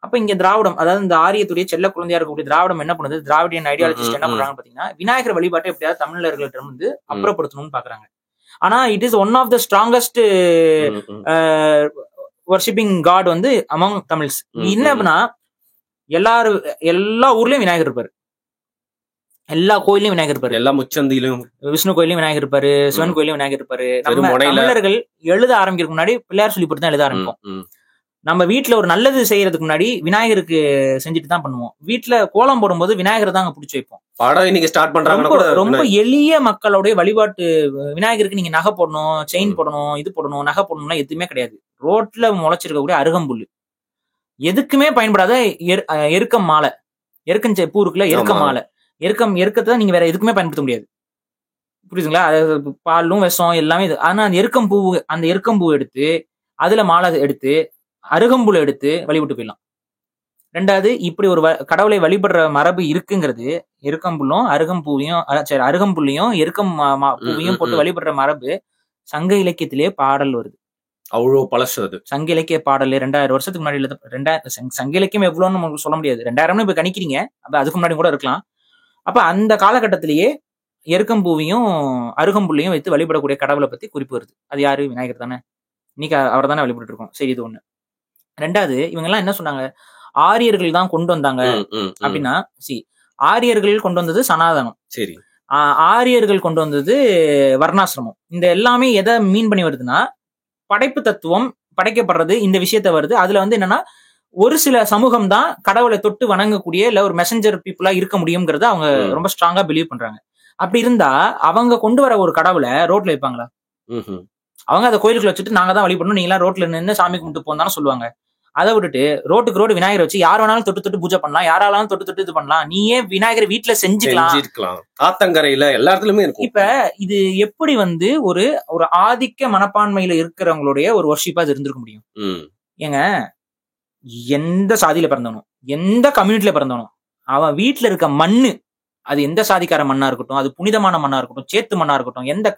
அப்ப இங்க திராவிடம், அதாவது இந்த ஆரியத்துடைய செல்ல குழந்தையா இருக்கக்கூடிய திராவிடம் என்ன பண்ணுது, திராவிடியன் ஐடியாலஜிஸ்ட் என்ன பண்றாங்க பாத்தீங்கன்னா விநாயகர் வழிபாட்டை எப்படியாவது தமிழர்களிடம் வந்து அப்புறப்படுத்தணும்னு பாக்குறாங்க. ஆனா it is one of the strongest worshipping god வந்து அமங் தமிழ்ஸ். என்னன்னா எல்லா ஊர்லயும் விநாயகர் இருப்பாரு, எல்லா கோயிலையும் விநாயகர் இருப்பாரு, எல்லா முச்சந்திலும் விஷ்ணு கோயிலையும் விநாயகர் இருப்பாரு, சிவன் கோயிலையும் விநாயகர் இருப்பாரு. தமிழர்கள் எழுத ஆரம்பிக்கிறதுக்கு முன்னாடி பிள்ளையார் சொல்லி போட்டு தான் எழுத ஆரம்பிப்போம். நம்ம வீட்டுல ஒரு நல்லது செய்யறதுக்கு முன்னாடி விநாயகருக்கு செஞ்சுட்டு தான் பண்ணுவோம். வீட்டுல கோலம் போடும்போது விநாயகர் தான் அங்க பிடிச்சி வைப்போம். ரொம்ப எளிய மக்களுடைய வழிபாட்டு விநாயகருக்கு நீங்க நகை போடணும், செயின் போடணும், இது போடணும், நகை போடணும்லாம் எதுவுமே கிடையாது. ரோட்ல முளைச்சிருக்கக்கூடிய அருகம்புல்லு, எதுக்குமே பயன்படாத எருக்கம் மாலை, எருக்கம் பூ இருக்குல்ல, எருக்கம் மாலை, எருக்கத்தை நீங்க வேற எதுக்குமே பயன்படுத்த முடியாது. புரியுதுங்களா? பாலும் விஷம் எல்லாமே இது. ஆனா அந்த எருக்கம் பூ எடுத்து அதுல மாலை எடுத்து அருகம்புல் எடுத்து வழிபட்டு போயிடலாம். ரெண்டாவது, இப்படி ஒரு கடவுளை வழிபடுற மரபு இருக்குங்கிறது எருக்கம்புல்லும் அருகம்புல்லையும் எருக்கம் பூவையும் போட்டு வழிபடுற மரபு சங்க இலக்கியத்திலேயே பாடல் வருது. அவ்வளோ பழசது சங்க இலக்கிய பாடல் 2000 வருஷத்துக்கு முன்னாடி. சங்க இலக்கியம் எவ்வளோன்னு நமக்கு சொல்ல முடியாது, 2000 இப்ப கணிக்கிறீங்க, அப்ப அதுக்கு முன்னாடி கூட இருக்கலாம். அப்ப அந்த காலகட்டத்திலேயே எருக்கம்பூவையும் அருகம்புல்லையும் வைத்து வழிபடக்கூடிய கடவுளை பத்தி குறிப்பு வருது. அது யாரு? விநாயகர் தானே. இன்னைக்கு அவர் தானே வழிபட்டு இருக்கோம். சரி, இது ஒண்ணு. ரெண்டாவது, இவங்க எல்லாம் என்ன சொன்னாங்க, ஆரியர்கள் தான் கொண்டு வந்தாங்க அப்படின்னா, ஆரியர்கள் கொண்டு வந்தது சனாதனம். சரி, ஆரியர்கள் கொண்டு வந்தது வர்ணாசிரமம். இந்த எல்லாமே எதை மீன் பண்ணி வருதுன்னா, படைப்பு தத்துவம் படைக்கப்படுறது இந்த விஷயத்த வருது. அதுல வந்து என்னன்னா, ஒரு சில சமூகம் தான் கடவுளை தொட்டு வணங்கக்கூடிய இல்ல ஒரு மெசஞ்சர் பீப்புளா இருக்க முடியுங்கிறத அவங்க ரொம்ப ஸ்ட்ராங்கா பிலீவ் பண்றாங்க. அப்படி இருந்தா அவங்க கொண்டு வர ஒரு கடவுளை ரோட்ல வைப்பாங்களா? அவங்க அதை கோயிலுக்குள்ள வச்சுட்டு நாங்க தான் வழிபடணும், நீங்க எல்லாம் ரோட்ல நின்று சாமி கும்பிட்டு போந்தானே சொல்லுவாங்க. அதை விட்டுட்டு ரோட்டுக்கு ரோடு விநாயகர் வச்சு யார் வேணாலும் தொட்டு தொட்டு பூஜை பண்ணலாம், யாராலும் தொட்டு தொட்டு இது பண்ணலாம், நீயே விநாயகர் வீட்டுல செஞ்சுக்கலாம். ஆத்தங்கரையில எல்லா இடத்துலயுமே இருக்கும். இப்ப இது எப்படி வந்து ஒரு ஒரு ஆதிக்க மனப்பான்மையில இருக்கிறவங்களுடைய ஒரு வர்ஷிப்பா அது இருந்திருக்க முடியும்? ஏங்க, எந்த சாதியில பிறந்தவனும் எந்த கம்யூனிட்டில பிறந்தவனும் அவன் வீட்டுல இருக்க மண்ணு, அது எந்த சாதிக்கார மண்ணா இருக்கட்டும், அது புனிதமான மண்ணா இருக்கட்டும், சேத்து மண்ணா இருக்கட்டும், எந்த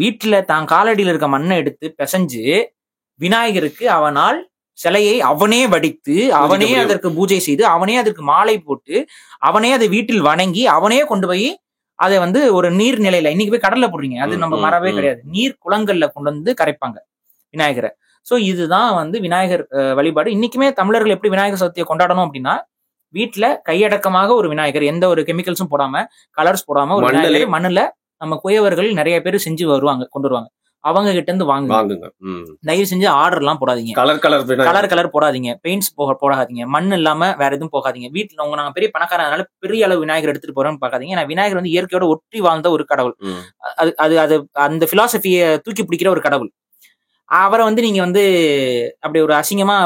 வீட்டுல தான் காலடியில இருக்க மண்ணை எடுத்து பிசைஞ்சு விநாயகருக்கு அவனால் சிலையை அவனே வடித்து அவனே அதற்கு பூஜை செய்து அவனே அதற்கு மாலை போட்டு அவனே அதை வீட்டில் வணங்கி அவனே கொண்டு போய் அதை வந்து ஒரு நீர்நிலையில, இன்னைக்கு போய் கடல்ல போடுறீங்க, அது நம்ம மரபே கிடையாது, நீர் குளங்கள்ல கொண்டு வந்து கரைப்பாங்க விநாயகரை. சோ இதுதான் வந்து விநாயகர் வழிபாடு. இன்னைக்குமே தமிழர்கள் எப்படி விநாயகர் சதுர்த்தியை கொண்டாடணும் அப்படின்னா, வீட்டுல கையடக்கமாக ஒரு விநாயகர், எந்த ஒரு கெமிக்கல்ஸும் போடாம கலர்ஸ் போடாம ஒரு விநாயகர் மண்ணுல நம்ம குயவர்கள் நிறைய பேர் செஞ்சு வருவாங்க, கொண்டு வருவாங்க. அவங்க கிட்ட இருந்து வாங்குங்க. தயவு செஞ்சு ஆர்டர் எல்லாம் போடாதீங்க, கலர் போடாதீங்க, பெயிண்ட்ஸ் போடாதீங்க, மண் இல்லாம வேற எதுவும் போகாதீங்க. வீட்டுல உங்க நாங்க பெரிய பணக்காரனால பெரிய அளவு விநாயகர் எடுத்துட்டு போறோம்னு பாக்காதீங்க. ஏன்னா விநாயகர் வந்து இயற்கையோட ஒற்றி வாழ்ந்த ஒரு கடவுள். அது அந்த பிலாசபியை தூக்கி பிடிக்கிற ஒரு கடவுள். அவரை வந்து நீங்க வந்து அப்படி ஒரு அசிங்கமா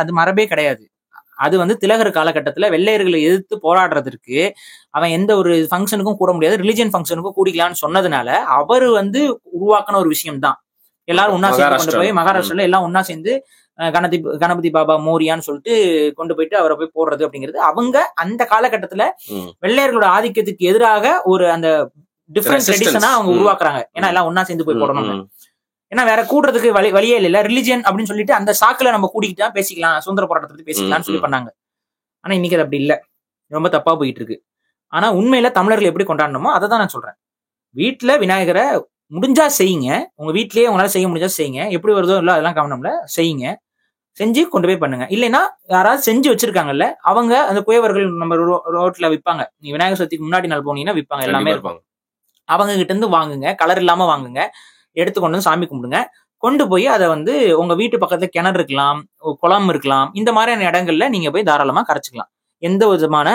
அது மரபே கிடையாது. அது வந்து திலகர் காலகட்டத்துல வெள்ளையர்களை எதிர்த்து போராடுறதுக்கு அவன் எந்த ஒரு ஃபங்க்ஷனுக்கும் கூட முடியாது, ரிலிஜியன் ஃபங்க்ஷனுக்கும் கூடிக்கலான்னு சொன்னதுனால அவர் வந்து உருவாக்கின ஒரு விஷயம் தான். எல்லாரும் ஒன்னா சேர்ந்து கொண்டு போய் மகாராஷ்டிரால எல்லாம் ஒன்னா சேர்ந்து கணபதி பாபா மோரியான்னு சொல்லிட்டு கொண்டு போயிட்டு அவரை போய் போடுறது அப்படிங்கிறது அவங்க அந்த காலகட்டத்துல வெள்ளையர்களோட ஆதிக்கத்துக்கு எதிராக ஒரு அந்த டிஃபரெண்ட் ட்ரெடிஷனா அவங்க உருவாக்குறாங்க. ஏன்னா எல்லாம் ஒன்னா சேர்ந்து போய் போடணும், ஏன்னா வேற கூடுறதுக்கு வழியே இல்ல, ரிலிஜியன் அப்படின்னு சொல்லிட்டு அந்த சாக்குல நம்ம கூட்டிக்கிட்டா பேசிக்கலாம், சுதந்திர போராட்டத்தை பத்தி பேசிக்கலாம்னு சொல்லி பண்ணாங்க. ஆனா இன்னைக்கு அது அப்படி இல்ல, ரொம்ப தப்பா போயிட்டு இருக்கு. ஆனா உண்மையில தமிழர்கள் எப்படி கொண்டாடணுமோ அதை தான் நான் சொல்றேன். வீட்டுல விநாயகரை முடிஞ்சா செய்யுங்க, உங்க வீட்லயே உங்களால செய்ய முடிஞ்சா செய்யுங்க, எப்படி வருதோ இல்ல அதெல்லாம் கவனம்ல செய்யுங்க, செஞ்சு கொண்டு போய் பண்ணுங்க. இல்லைன்னா யாராவது செஞ்சு வச்சிருக்காங்கல்ல அவங்க அந்த குயவர்கள் நம்ம ரோட்ல விற்பாங்க, நீ விநாயகர் சதுர்த்திக்கு முன்னாடி நாள் போனீங்கன்னா விற்பாங்க, எல்லாமே இருப்பாங்க, அவங்க கிட்ட இருந்து வாங்குங்க, கலர் இல்லாம வாங்குங்க, எடுத்து கொண்டு வந்து சாமி கும்பிடுங்க. கொண்டு போய் அதை வந்து உங்க வீட்டு பக்கத்துல கிணறு இருக்கலாம், குளம் இருக்கலாம், இந்த மாதிரியான இடங்கள்ல நீங்க போய் தாராளமா கரைச்சிக்கலாம். எந்த விதமான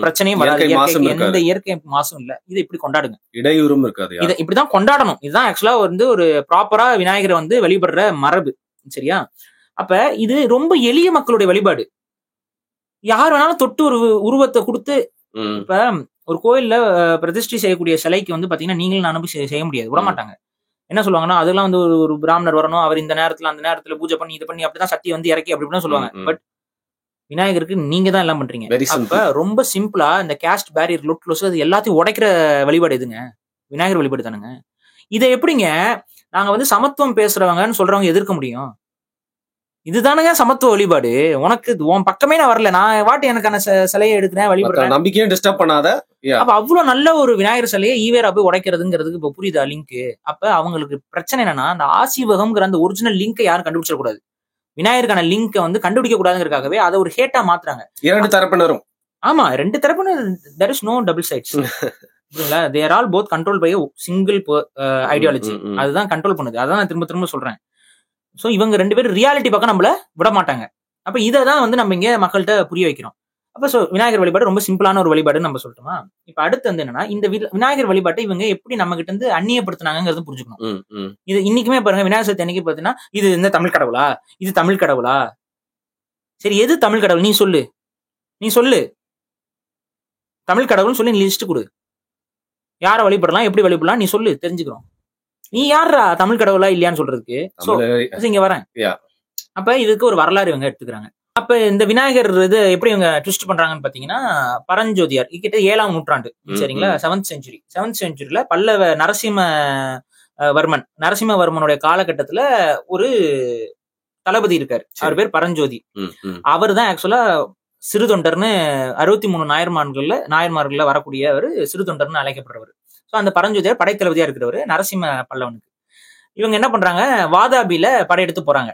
பிரச்சனையும் வராது, எந்த இயற்கை மாசும் இல்ல. இதை இப்படி கொண்டாடுங்க, இடையூறும் இருக்காது. இதை இப்படிதான் கொண்டாடணும். இதுதான் ஆக்சுவலா வந்து ஒரு ப்ராப்பரா விநாயகரை வந்து வழிபடுற மரபு, சரியா? அப்ப இது ரொம்ப எளிய மக்களுடைய வழிபாடு. யார் வேணாலும் தொட்டு ஒரு உருவத்தை கொடுத்து, இப்ப ஒரு கோயில்ல பிரதிஷ்டை செய்யக்கூடிய சிலைக்கு வந்து பாத்தீங்கன்னா நீங்களும் நானும் செய்ய முடியாது, விட மாட்டாங்க. என்ன சொல்லுவாங்கன்னா அதெல்லாம் வந்து ஒரு பிராமணர் வரணும், அவர் இந்த நேரத்துல அந்த நேரத்துல பூஜை பண்ணி இது பண்ணி அப்படிதான் சக்தி வந்து இறக்கி அப்படி சொல்லுவாங்க. பட் விநாயகருக்கு நீங்க தான் எல்லாம் பண்றீங்க. அப்ப ரொம்ப சிம்பிளா இந்த கேஸ்ட் பேரியர் க்ளோஸ் அது எல்லாத்தையும் உடைக்கிற வழிபாடு எதுங்க? விநாயகர் வழிபாடு தானுங்க. இதை எப்படிங்க நாங்க வந்து சமத்துவம் பேசுறவங்கன்னு சொல்றவங்க எதிர்க்க முடியும்? இதுதானுங்க சமத்துவ வழிபாடு. உனக்கு உன் பக்கமே நான் வரல, நான் வாட்டி எனக்கான சிலையை எடுக்கிறேன், வழிபடுறேன், நம்பிக்கையும் டிஸ்டர்ப் பண்ணாத. அப்ப அவ்வளவு நல்ல ஒரு விநாயகர் சிலையை ஈவேரா போய் உடைக்கிறதுங்கிறதுக்கு இப்ப புரியுதா லிங்க்? அப்ப அவங்களுக்கு பிரச்சனை என்னன்னா, அந்த ஆசீவகம்ங்கிற அந்த ஒரிஜினல் லிங்கை யாரும் கண்டுபிடிச்சிட கூடாது, விநாயகருக்கான லிங்கை வந்து கண்டுபிடிக்க கூடாதுங்கிறதுக்காகவே அதை ஒரு ஹேட்டா மாத்துறாங்க. இரண்டு தரப்பினரும், ஆமா ரெண்டு தரப்பினர், there is no double sides. they are all both controlled by a single ideology. அதுதான் கண்ட்ரோல் பண்ணுது. அதான் நான் திரும்ப திரும்ப சொல்றேன். சோ இவங்க ரெண்டு பேரும் ரியாலிட்டி பக்கம் நம்மள விட மாட்டாங்க. அப்ப இததான் வந்து நம்ம இங்க மக்கள்கிட்ட புரிய வைக்கிறோம். அப்ப சோ விநாயகர் வழிபாடு ரொம்ப சிம்பிளான ஒரு வழிபாடுன்னு நம்ம சொல்லிட்டோமா? இப்ப அடுத்து வந்து என்னன்னா, இந்த விநாயகர் வழிபாட்டை இவங்க எப்படி நம்ம கிட்ட இருந்து அந்நியப்படுத்தினாங்கிறது புரிஞ்சுக்கணும். இது இன்னைக்குமே பாருங்க, விநாயகர் சதுர்த்தி அன்னைக்கு பாத்தீங்கன்னா இது இந்த தமிழ் கடவுளா, இது தமிழ் கடவுளா, சரி எது தமிழ் கடவுள் நீ சொல்லு தமிழ் கடவுள்னு சொல்லி நீ லிஸ்ட் கொடு, யாரை வழிபடலாம் எப்படி வழிபடலாம் நீ சொல்லு, தெரிஞ்சுக்கிறோம். நீ யாரா தமிழ் கடவுளா இல்லையான்னு சொல்றதுக்கு? இங்க வரேன். அப்ப இதுக்கு ஒரு வரலாறு இவங்க எடுத்துக்கிறாங்க. அப்ப இந்த விநாயகர் இது எப்படி இவங்க ட்விஸ்ட் பண்றாங்கன்னு பாத்தீங்கன்னா, பரஞ்சோதியார் கிட்ட 7ஆம் நூற்றாண்டு, சரிங்களா, 7th செஞ்சுரியில பல்லவ நரசிம்மவர்மனுடைய காலகட்டத்துல ஒரு தளபதி இருக்காரு, அவர் பேர் பரஞ்சோதி. அவர் தான் ஆக்சுவலா சிறு தொண்டர்னு 63 நாயன்மார்கள்ல வரக்கூடிய ஒரு சிறு தொண்டர்னு அழைக்கப்படுறவர். ஸோ அந்த பரஞ்சோதியார் படைத்தளபதியா இருக்கிறவர் நரசிம்ம பல்லவனுக்கு. இவங்க என்ன பண்றாங்க, வாதாபியில படையெடுத்து போறாங்க.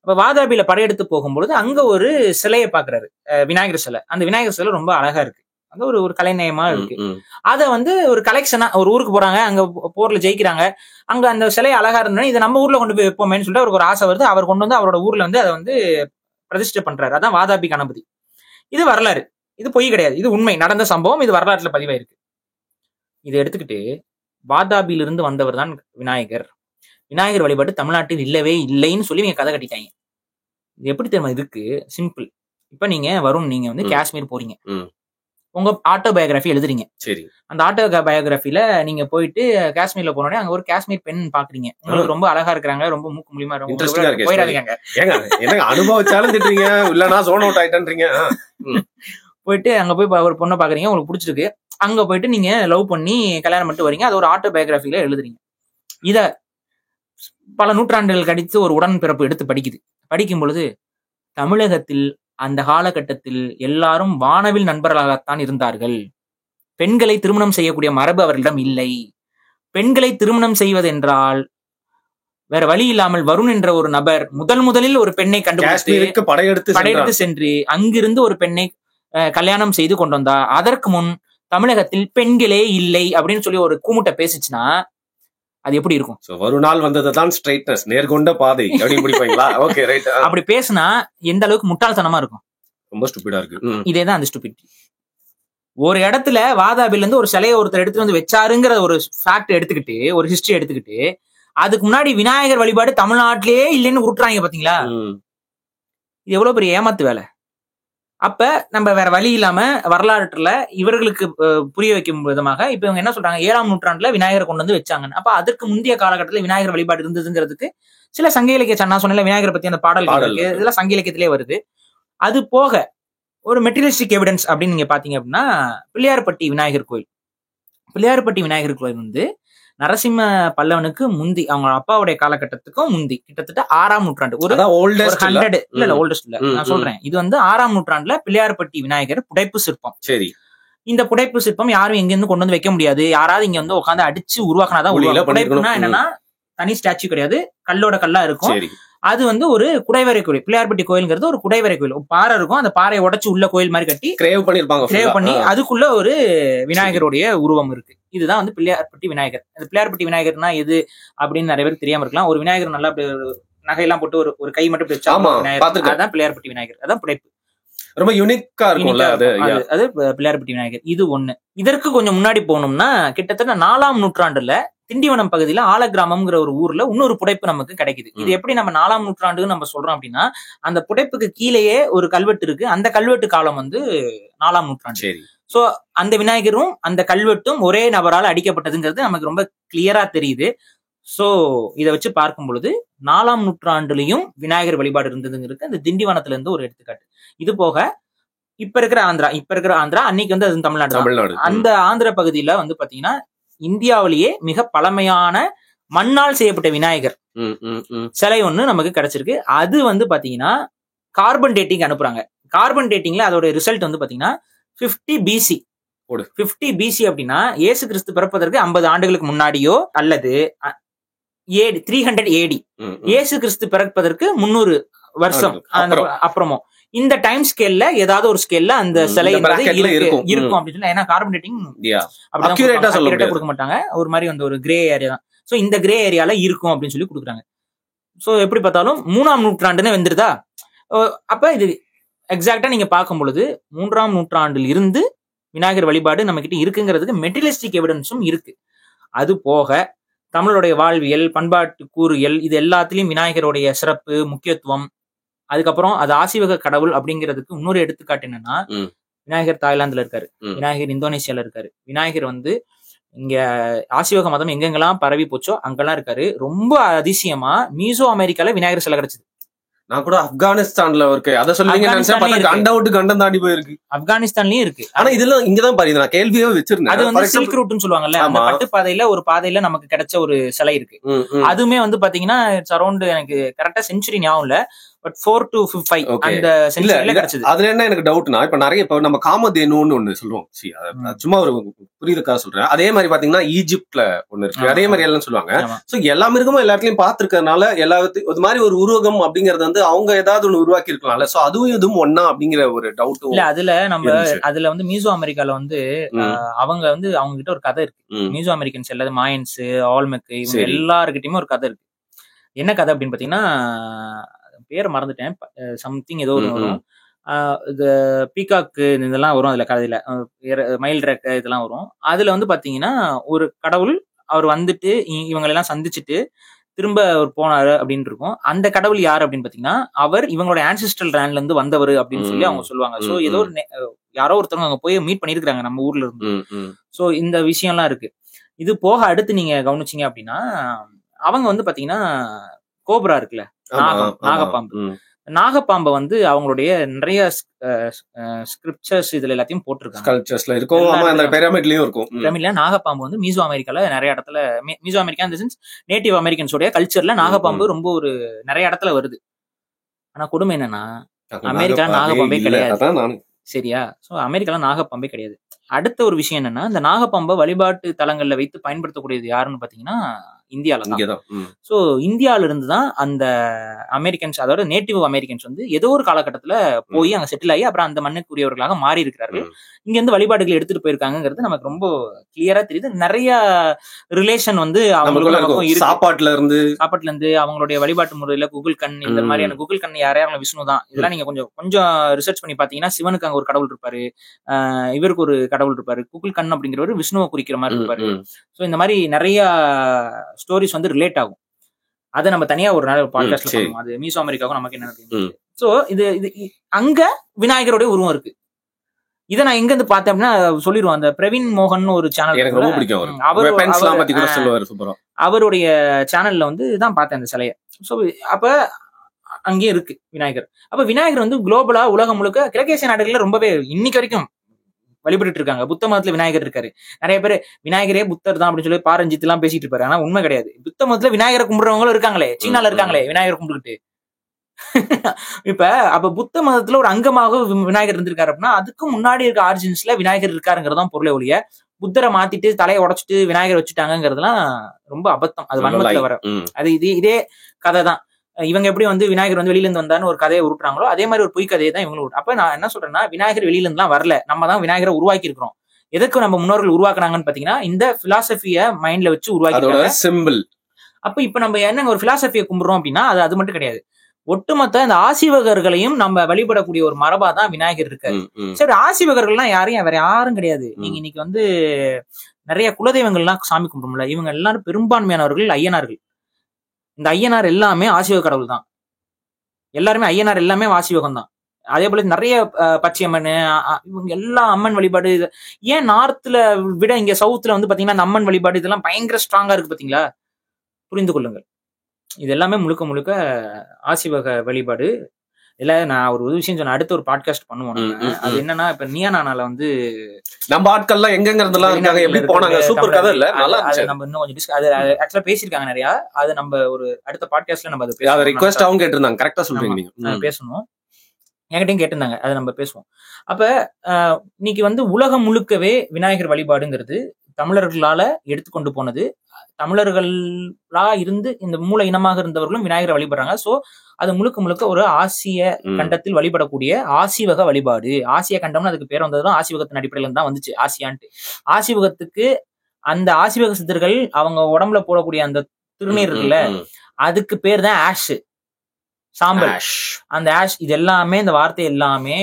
அப்ப வாதாபியில படையெடுத்து போகும்பொழுது அங்க ஒரு சிலையை பாக்குறாரு, விநாயகர் சிலை. அந்த விநாயகர் சிலை ரொம்ப அழகா இருக்கு. அந்த ஒரு கலைநயமா இருக்கு. அத ஒரு கலெக்ஷனா ஒரு ஊருக்கு போறாங்க, அங்க போர்ல ஜெயிக்கிறாங்க, அங்க அந்த சிலை அழகா இருந்தா இதை நம்ம ஊர்ல கொண்டு போய் வைப்போமேன்னு சொல்லிட்டு அவருக்கு ஒரு ஆசை வருது. அவர் கொண்டு வந்து அவரோட ஊர்ல அதை பிரதிஷ்டை பண்றாரு. அதான் வாதாபி கணபதி. இது வரலாறு, இது பொய் கிடையாது, இது உண்மை நடந்த சம்பவம், இது வரலாற்றுல பதிவாயிருக்கு. இதை எடுத்துக்கிட்டு வாதாபியிலிருந்து வந்தவர் தான் விநாயகர், விநாயகர் வழிபாடு தமிழ்நாட்டில் இல்லவே இல்லைன்னு சொல்லி நீங்க கதை கட்டிட்டாங்க. இது எப்படி தெரியுமா? இதுக்கு சிம்பிள். இப்ப நீங்க நீங்க காஷ்மீர் போறீங்க, உங்க ஆட்டோபயோகிராஃபி எழுதுறீங்க. சரி, அந்த ஆட்டோபயோகிராஃபில நீங்க போயிட்டு காஷ்மீர்ல போனோடனே அங்க ஒரு காஷ்மீர் பெண் பாக்குறீங்க, உங்களுக்கு ரொம்ப அழகா இருக்கிறாங்க, ரொம்ப மூக்கு மூலியமா போயிடாதீங்க, அனுபவிச்சாலும் திட்டுறீங்க, இல்லனா சோன் அவுட் ஆயிட்டேன்றீங்க. போயிட்டு அங்க போய் ஒரு பொண்ணை பாக்குறீங்க, உங்களுக்கு பிடிச்சிருக்கு, அங்க போயிட்டு நீங்க லவ் பண்ணி கல்யாணம் பண்ணிட்டு வரீங்க, அது ஒரு ஆட்டோபயோகிராஃபில எழுதுறீங்க. இத பல நூற்றாண்டுகள் கழித்து ஒரு உடன்பிறப்பு எடுத்து படிக்கும் பொழுது தமிழகத்தில் அந்த காலகட்டத்தில் எல்லாரும் வானவில் நண்பர்களாகத்தான் இருந்தார்கள். பெண்களை திருமணம் செய்யக்கூடிய மரபு அவர்களிடம் இல்லை. பெண்களை திருமணம் செய்வதென்றால் வேற வழி இல்லாமல் வருண் என்ற ஒரு நபர் முதலில் ஒரு பெண்ணை கண்டுபிடித்து படையெடுத்து சென்று அங்கிருந்து ஒரு பெண்ணை கல்யாணம் செய்து கொண்டு வந்தா. அதற்கு முன் தமிழகத்தில் பெண்களே இல்லை அப்படின்னு சொல்லி ஒரு கூமுட்டை பேசிச்சுன்னா அது எப்படி இருக்கும்? ஒரு நாள் வந்ததுதான் ஸ்ட்ரைட்னஸ், நேர்கொண்ட பாதை அப்படின்னு பிடிப்பீங்களா? Okay, right. அப்படி பேசினா எந்த அளவுக்கு முட்டாள்தனமா இருக்கும்? ரொம்ப ஸ்டூபிடா இருக்கு. இதேதான் அந்த ஸ்டூபிடிட்டி. ஒரு இடத்துல வாதாபில இருந்து ஒரு சிலையை ஒருத்தர் எடுத்துட்டு வந்து வச்சாருங்கிற ஒரு ஃபேக்ட் எடுத்துக்கிட்டு, ஒரு ஹிஸ்டரி எடுத்துக்கிட்டு, அதுக்கு முன்னாடி விநாயகர் வழிபாடு தமிழ்நாட்டிலேயே இல்லைன்னு உருட்டுறாங்க பாத்தீங்களா? இது எவ்வளவு பெரிய ஏமாத்து வேலை. அப்ப நம்ம வேற வழி இல்லாம வரலாற்றுல இவர்களுக்கு புரிய வைக்கும் விதமாக இப்ப இவங்க என்ன சொல்றாங்க, 7ஆம் நூற்றாண்டுல விநாயகரை கொண்டு வந்து வச்சாங்க. அப்ப அதுக்கு முந்தைய காலகட்டத்தில் விநாயகர் வழிபாடு இருந்ததுங்கிறதுக்கு சில சங்க இலக்கிய நான் சொன்ன விநாயகரை பத்தி அந்த பாடல் இதெல்லாம் சங்க இலக்கியத்திலே வருது. அது போக ஒரு மெட்டீரியலிஸ்டிக் எவிடன்ஸ் அப்படின்னு நீங்க பாத்தீங்க அப்படின்னா பிள்ளையார்பட்டி விநாயகர் கோயில். பிள்ளையார்பட்டி விநாயகர் கோயில் நரசிம்ம பல்லவனுக்கு முந்தி, அவங்க அப்பாவுடைய காலகட்டத்துக்கும் முந்தி, கிட்டத்தட்ட 6ஆம் நூற்றாண்டு, ஒரு 100 இல்ல ஓல்டஸ்ட் இல்ல நான் சொல்றேன். இது 6ஆம் நூற்றாண்டுல பிள்ளையார்பட்டி விநாயகர் புடைப்பு சிற்பம். சரி, இந்த புடைப்பு சிற்பம் யாரும் எங்க இருந்து கொண்டு வந்து வைக்க முடியாது, யாராவது இங்க உட்காந்து அடிச்சு உருவாக்கினாதான். புடைப்புனா என்னன்னா தனி ஸ்டாச்சு கிடையாது, கல்லோட கல்லா இருக்கும். அது ஒரு குடைவரை கோயில். பிள்ளையார்பட்டி கோயில்ங்கிறது ஒரு குடைவரை கோயில், பாறை இருக்கும், அந்த பாறையை உடைச்சு உள்ள கோயில் மாதிரி கட்டி கிரேவ் பண்ணி அதுக்குள்ள ஒரு விநாயகருடைய உருவம் இருக்கு. இதுதான் பிள்ளையார்பட்டி விநாயகர். அந்த பிள்ளையார்பட்டி விநாயகர்னா எது அப்படின்னு நிறைய பேருக்கு தெரியாம இருக்கலாம். ஒரு விநாயகர் நல்லா நகையெல்லாம் போட்டு ஒரு கை மட்டும் அதான் பிள்ளையார்பட்டி விநாயகர். அதான் புடைப்பு, ரொம்ப யூனிக்கா இருக்கும்ல அது பிள்ளையார்பட்டி விநாயகர். இது ஒண்ணு. இதற்கு கொஞ்சம் முன்னாடி போனோம்னா கிட்டத்தட்ட 4ஆம் நூற்றாண்டுல திண்டிவனம் பகுதியில ஆலகிராமம்ங்கிற ஒரு ஊர்ல இன்னொரு புடைப்பு நமக்கு கிடைக்குது. இது எப்படி நம்ம 4ஆம் நூற்றாண்டுன்னு நம்ம சொல்றோம் அப்படின்னா, அந்த புடைப்புக்கு கீழேயே ஒரு கல்வெட்டு இருக்கு. அந்த கல்வெட்டு காலம் 4ஆம் நூற்றாண்டு. சோ அந்த விநாயகரும் அந்த கல்வெட்டும் ஒரே நபரால் அடிக்கப்பட்டதுங்கிறது நமக்கு ரொம்ப கிளியரா தெரியுது. சோ இதை வச்சு பார்க்கும் பொழுது 4ஆம் நூற்றாண்டுலயும் விநாயகர் வழிபாடு இருந்ததுங்கிறது அந்த திண்டிவனத்துல இருந்து ஒரு எடுத்துக்காட்டு. இது போக இப்ப இருக்கிற ஆந்திரா அன்னைக்கு அது தமிழ்நாடு. அந்த ஆந்திர பகுதியில பாத்தீங்கன்னா இந்தியாவிலேயே மிக பழமையான மண்ணால் செய்யப்பட்ட விநாயகர் சிலை ஒண்ணு நமக்கு கிடைச்சிருக்கு. அது பாத்தீங்கன்னா கார்பன் டேட்டிங் அனுப்புறாங்க. கார்பன் டேட்டிங்ல அதோட ரிசல்ட் பாத்தீங்கன்னா 50 BC. 50 BC அப்படின்னா இயேசு கிறிஸ்து பிறப்பதற்கு 50 ஆண்டுகளுக்கு முன்னாடியோ அல்லது 300 AD இயேசு கிறிஸ்து பிறப்பதற்கு 300 வருஷம் அப்புறமோ இந்த டைம் ஸ்கேல்ல ஏதாவது ஒரு ஸ்கேல்ல அந்த சிலை இருக்கும் அப்படின்னு சொல்லி. ஏன்னா கார்பன் டேட்டிங் அப்படிதான் கொடுக்க மாட்டாங்க, ஒரு மாதிரி ஒரு கிரே ஏரியா தான். சோ இந்த கிரே ஏரியால இருக்கும் அப்படின்னு சொல்லி கொடுக்குறாங்க. சோ எப்படி பார்த்தாலும் 3ஆம் நூற்றாண்டுன்னு வந்துருதா. அப்ப இது எக்ஸாக்டா நீங்க பார்க்கும் பொழுது 3ஆம் நூற்றாண்டில் இருந்து விநாயகர் வழிபாடு நம்ம கிட்ட இருக்குங்கிறதுக்கு மெட்டீரியலிஸ்டிக் எவிடன்ஸும் இருக்கு. அது போக தமிழருடைய வாழ்வியல், பண்பாட்டு கூறுகள், இது எல்லாத்திலையும் விநாயகருடைய சிறப்பு, முக்கியத்துவம், அதுக்கப்புறம் அது ஆசிவக கடவுள் அப்படிங்கிறதுக்கு இன்னொரு எடுத்துக்காட்டு என்னன்னா, விநாயகர் தாய்லாந்துல இருக்காரு, விநாயகர் இந்தோனேஷியால இருக்காரு, விநாயகர் இங்க ஆசிவக மதம் எங்கெங்கெல்லாம் பரவி போச்சோ அங்கெல்லாம் இருக்காரு. ரொம்ப அதிசயமா மீசோ அமெரிக்கால விநாயகர் சிலை கிடைச்சது. நான் கூட ஆப்கானிஸ்தான்ல இருக்கு, அத சொல்லுவீங்க கண்டம் தாண்டி போயிருக்கு. ஆப்கானிஸ்தான்லயும் இருக்கு. ஆனா இதெல்லாம் இங்கதான் பாருங்க, நான் கேள்வியே வச்சிருந்தேன். அது சில்க் ரூட்னு சொல்லுவாங்கல்ல, அந்த பட்டு பாதையில ஒரு பாதையில நமக்கு கிடைச்ச ஒரு சிலை இருக்கு. அதுவுமே பாத்தீங்கன்னா அரௌண்ட் எனக்கு கரெக்டா செஞ்சுரி ஞாபகம் இல்ல, பட் 4 to 5 அந்த செஞ்சுரியில கிடைச்சது. அதுல என்ன எனக்கு டவுட்னா, இப்ப நிறைய இப்ப நம்ம காமதேனுன்னு ஒண்ணு சொல்லுவோம், சும்மா ஒரு புரியுதுக்காக சொல்றேன். அதே மாதிரி பாத்தீங்கன்னா ஈஜிப்ட்ல ஒண்ணு இருக்கு, அதே மாதிரி எல்லாம் சொல்லுவாங்க. சோ எல்லா மிருகமும் எல்லா இடத்துலயும் பாத்துருக்கறதுனால எல்லாத்தையும் ஒரு மாதிரி ஒரு உருவகம் அப்படிங்கறது வந்து அவங்க ஏதாவது ஒண்ணு உருவாக்கி இருக்கலாம்ல. சோ அதுவும் இதுவும் ஒன்னா அப்படிங்கிற ஒரு டவுட் இல்ல. அதுல வந்து மீசோ அமெரிக்கால வந்து அவங்க வந்து அவங்க கிட்ட ஒரு கதை இருக்கு. மீசோ அமெரிக்கன்ஸ் எல்லாரும் மாயன்ஸ், ஆல்மெக் இவங்க எல்லாருக்கிட்டையுமே ஒரு கதை இருக்கு. என்ன கதை அப்படின்னு பாத்தீங்கன்னா, பேரை மறந்துட்டேன், சம்திங் ஏதோ ஒன்று வரும். இது பீகாக்கு இதெல்லாம் வரும் அதுல கதையில, மயில் ரெக்க இதெல்லாம் வரும். அதுல வந்து பாத்தீங்கன்னா ஒரு கடவுள் அவர் வந்துட்டு இவங்களெல்லாம் சந்திச்சுட்டு திரும்ப அவர் போனாரு அப்படின்னு இருக்கும். அந்த கடவுள் யாரு அப்படின்னு பாத்தீங்கன்னா, அவர் இவங்களோட ஆன்சிஸ்ட்ரல் லேண்ட்ல இருந்து வந்தவர் அப்படின்னு சொல்லி அவங்க சொல்லுவாங்க. சோ ஏதோ ஒரு யாரோ ஒருத்தவங்க அங்க போய் மீட் பண்ணிருக்காங்க நம்ம ஊர்ல இருந்து. சோ இந்த விஷயம்லாம் இருக்கு. இது போக அடுத்து நீங்க கவனிச்சீங்க அப்படின்னா, அவங்க வந்து பாத்தீங்கன்னா கோப்ரா இருக்குல்ல, நாகப்பாம்பு. நாகப்பாம்பை வந்து அவங்களுடைய நிறைய ஸ்கிரிப்சர்ஸ் இதுல எல்லாத்தையும் போட்டிருக்காங்க. பிரமிட்ல நாகப்பாம்பு வந்து மீசோ அமெரிக்கால நிறைய இடத்துல, மீசோ அமெரிக்கா இந்த சென்ஸ் நேட்டிவ் அமெரிக்கன்ஸோட கல்ச்சர்ல நாகப்பாம்பு ரொம்ப ஒரு நிறைய இடத்துல வருது. ஆனா கொடுமை என்னன்னா, அமெரிக்கா நாகப்பாம்பே கிடையாது. சரியா? சோ அமெரிக்கால நாகப்பாம்பே கிடையாது. அடுத்த ஒரு விஷயம் என்னன்னா, இந்த நாகப்பாம்பை வழிபாட்டு தலங்கள்ல வைத்து பயன்படுத்தக்கூடியது யாருன்னு பாத்தீங்கன்னா இந்தியால தான். சோ இந்தியால இருந்து தான் அந்த அமெரிக்கன்ஸ், அதோட நேட்டிவ் அமெரிக்கன்ஸ் வந்து ஏதோ ஒரு காலகட்டத்துல போய் அங்க செட்டில் ஆகி அப்புறம் அந்த மண்ணுக்குரியவர்களாக மாறி இருக்கிறார்கள். இங்க இருந்து வழிபாடுகள் எடுத்துட்டு போயிருக்காங்கிறது நமக்கு ரொம்ப கிளியரா தெரியுது. நிறைய ரிலேஷன் வந்து அவங்களுக்கும் சாப்பாட்டுல இருந்து அவங்களுடைய வழிபாட்டு முறையில குகுல் கண், இந்த மாதிரியான குகுல் கண் யாரையாவது விஷ்ணு தான். இதெல்லாம் நீங்க கொஞ்சம் ரிசர்ச் பண்ணி பாத்தீங்கன்னா, சிவனுக்கு அங்க ஒரு கடவுள் இருப்பாரு, இவருக்கு ஒரு கடவுள் இருப்பாரு, குகுல் கண் அப்படிங்கிறவர் விஷ்ணுவை குறிக்கிற மாதிரி இருப்பாரு. சோ இந்த மாதிரி நிறைய ஸ்டோரிஸ் வந்து ரிலேட் ஆகும். அதை நம்ம தனியா ஒரு நாள் பாட்காஸ்ட்ல பண்ணுவோம். அது மீசோ அமெரிக்காவுக்கும் நமக்கு என்ன. சோ இது அங்க விநாயகருடைய உருவம் இருக்கு. இதை நான் எங்க இருந்து பார்த்தேன் அப்படின்னா சொல்லிடுவோம். அந்த பிரவீன் மோகன் ஒரு சேனல், அவருடைய சேனல்ல வந்து தான் பார்த்தேன் அந்த சிலையை. சோ அப்ப அங்கேயும் இருக்கு விநாயகர். அப்ப விநாயகர் வந்து குளோபலா உலகம் முழுக்க கிழக்கேசிய நாடுகள்ல ரொம்பவே இன்னைக்கு வரைக்கும் வழிபட்டு இருக்காங்க. புத்த மதத்துல விநாயகர் இருக்காரு. நிறைய பேர் விநாயகரே புத்தர் தான் அப்படின்னு சொல்லி பாரஞ்சித் எல்லாம் பேசிட்டு இருப்பாரு. ஆனா உண்மை கிடையாது. புத்த மதத்துல விநாயகரை கும்பிடுறவங்களும் இருக்காங்களே, சீனால இருக்காங்களே விநாயகர் கும்பிட்டுக்கிட்டு. இப்ப அப்ப புத்த மதத்துல ஒரு அங்கமாக விநாயகர் இருந்திருக்காரு அப்படின்னா அதுக்கு முன்னாடி இருக்க ஆரிஜின்ஸ்ல விநாயகர் இருக்காருங்கிறதான் பொருளை ஒழிய புத்தரை மாத்திட்டு தலையை உடைச்சிட்டு விநாயகர் வச்சுட்டாங்கிறதுலாம் ரொம்ப அபத்தம். அது வன்மத்துல வர அது இதே கதை தான். இவங்க எப்படி வந்து விநாயகர் வந்து வெளியில இருந்து வந்தான்னு ஒரு கதையை உருட்டுறாங்களோ அதே மாதிரி ஒரு பொய் கதையை தான் இவங்களும். அப்ப நான் என்ன சொல்றேன்னா, விநாயகர் வெளியில இருந்துலாம் வரல, நம்ம தான் விநாயகரை உருவாக்கி இருக்கிறோம். எதுக்கு நம்ம முன்னோர்கள் உருவாக்குனாங்கன்னு பாத்தீங்கன்னா, இந்த பிலாசபிய மைண்ட்ல வச்சு உருவாக்கி. அப்ப இப்ப நம்ம என்ன ஒரு பிலாசபியை கும்பிடுறோம் அப்படின்னா அது மட்டும் கிடையாது. ஒட்டுமொத்த இந்த ஆசிவகர்களையும் நம்ம வழிபடக்கூடிய ஒரு மரபா தான் விநாயகர் இருக்காரு. சரி, ஆசிவகர்கள்லாம் வேற யாரும் கிடையாது. நீங்க இன்னைக்கு வந்து நிறைய குலதெய்வங்கள்லாம் சாமி கும்பிடும்ல, இவங்க எல்லாரும் பெரும்பான்மையானவர்கள் ஐயனார்கள். இந்த ஐயனார் எல்லாமே ஆசிவக கடவுள் தான். எல்லாருமே ஐயனார் எல்லாமே ஆசிவகம் தான். அதே போல நிறைய பச்சையம்மன், இவங்க எல்லா அம்மன் வழிபாடு. ஏன் நார்த்ல விட இங்க சவுத்ல வந்து பாத்தீங்கன்னா இந்த அம்மன் வழிபாடு இதெல்லாம் பயங்கர ஸ்ட்ராங்கா இருக்கு பாத்தீங்களா? புரிந்து கொள்ளுங்கள். இது எல்லாமே முழுக்க முழுக்க ஆசிவக வழிபாடு. இல்ல நான் ஒரு விஷயம் சொன்ன, அடுத்த ஒரு பாட்காஸ்ட் பண்ணுவோம். அது என்னன்னா, இப்ப நியானால வந்து நம்ம ஆட்கள்லாம் எங்கெங்கலாம் இருக்காங்க, எப்படி போனாங்க, சூப்பர் கதை இல்ல, நல்லா இருந்துச்சு. நம்ம இன்னும் கொஞ்சம் அது ஆக்சுவலா பேசிருக்காங்க நிறைய. அது நம்ம ஒரு அடுத்த பாட்காஸ்ட்ல நம்ம அது ரிக்வெஸ்ட் அவங்க கேட்டிருந்தாங்க. கரெக்டா சொல்றீங்க நீங்க. பேசணும், என்கிட்டயும் கேட்டிருந்தாங்க, அதை நம்ம பேசுவோம். அப்ப இன்னைக்கு வந்து உலகம் முழுக்கவே விநாயகர் வழிபாடுங்கிறது தமிழர்களால எடுத்துக்கொண்டு போனது. தமிழர்களா இருந்து இந்த மூல இனமாக இருந்தவர்களும் விநாயகரை வழிபடுறாங்க. சோ அது முழுக்க முழுக்க ஒரு ஆசிய கண்டத்தில் வழிபடக்கூடிய ஆசிவக வழிபாடு. ஆசிய கண்டம்னு அதுக்கு பேர் வந்ததுதான் ஆசிவகத்தின் அடிப்படையில தான் வந்துச்சு, ஆசியான்ட்டு. ஆசிவகத்துக்கு அந்த ஆசிவக சித்தர்கள் அவங்க உடம்புல போடக்கூடிய அந்த திருநீர் இருக்குல்ல, அதுக்கு பேர் தான் ஆஷ், சாம்பல். அந்த ஆஷ் இது எல்லாமே, இந்த வார்த்தை எல்லாமே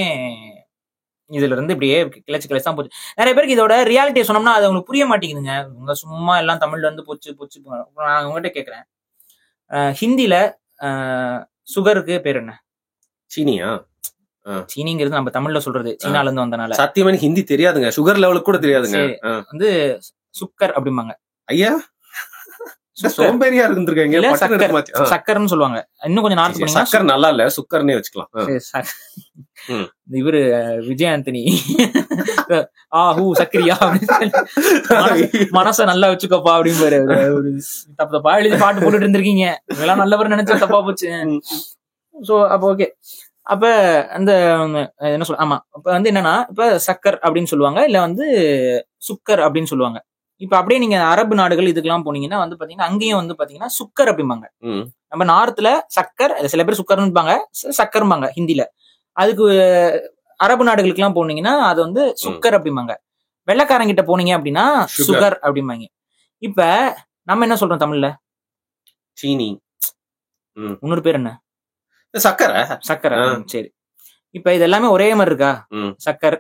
இதுல இருந்து இப்படியே கிளச்சு தான் போச்சு. நிறைய பேருக்கு இதோட ரியாலிட்டியை சொன்னோம்னா அது அவங்களுக்கு புரிய மாட்டேங்குதுங்க. உங்க சும்மா எல்லாம் தமிழ்ல இருந்து போச்சு. நான் உங்ககிட்ட கேட்கிறேன், ஹிந்தில சுகருக்கு பேர் என்ன? சீனியா? சீனிங்கிறது நம்ம தமிழ்ல சொல்றது, சீனால இருந்து வந்தனால. சத்தியமா ஹிந்தி தெரியாதுங்க, சுகர் லெவலுக்கு கூட தெரியாதுங்க. வந்து சுக்கர் அப்படிம்பாங்க. ஐயா சோம்பேறியா இருந்திருக்காங்க. சக்கர்னு சொல்லுவாங்க. இன்னும் கொஞ்சம் நார்த் போனீங்கன்னா சக்கர் நல்லா இல்ல, சுக்கர்னே வச்சுக்கலாம். இவரு விஜய் ஆண்டனி சக்கரியா மனச நல்லா வச்சுக்கோப்பா அப்படின்னு தப்பா எழுதி பாட்டு போட்டுட்டு இருந்திருக்கீங்க. இதெல்லாம் நல்லவர் நினைச்சா தப்பா போச்சு. ஸோ அப்போ ஓகே. அப்ப அந்த என்ன சொல்ல, ஆமா, இப்ப வந்து என்னன்னா, இப்ப சக்கர் அப்படின்னு சொல்லுவாங்க, இல்ல வந்து சுக்கர் அப்படின்னு சொல்லுவாங்க. இப்ப அப்படியே நீங்க அரபு நாடுகள் இதுக்கெல்லாம் போனீங்கன்னா வந்து பாத்தீங்கன்னா அங்கேயும் வந்து பாத்தீங்கன்னா சுக்கர் அப்படிம்பாங்க. நம்ம நார்த்ல சக்கர், சில பேர் சுக்கர்னுபாங்க, சக்கர்பாங்க ஹிந்தில. அதுக்கு அரபு நாடுகளுக்கு எல்லாம் போனீங்கன்னா அது வந்து சுக்கர் அப்படிம்பாங்க. வெள்ளைக்காரங்கிட்ட போனீங்க அப்படின்னா சுகர் அப்படிம்பாங்க. இப்ப நம்ம என்ன சொல்றோம் தமிழ்ல? சீனி. இன்னொரு பேர் என்ன? சக்கரை. சக்கரை. சரி. இப்ப இது எல்லாமே ஒரே மாதிரி இருக்கா? சக்கரை,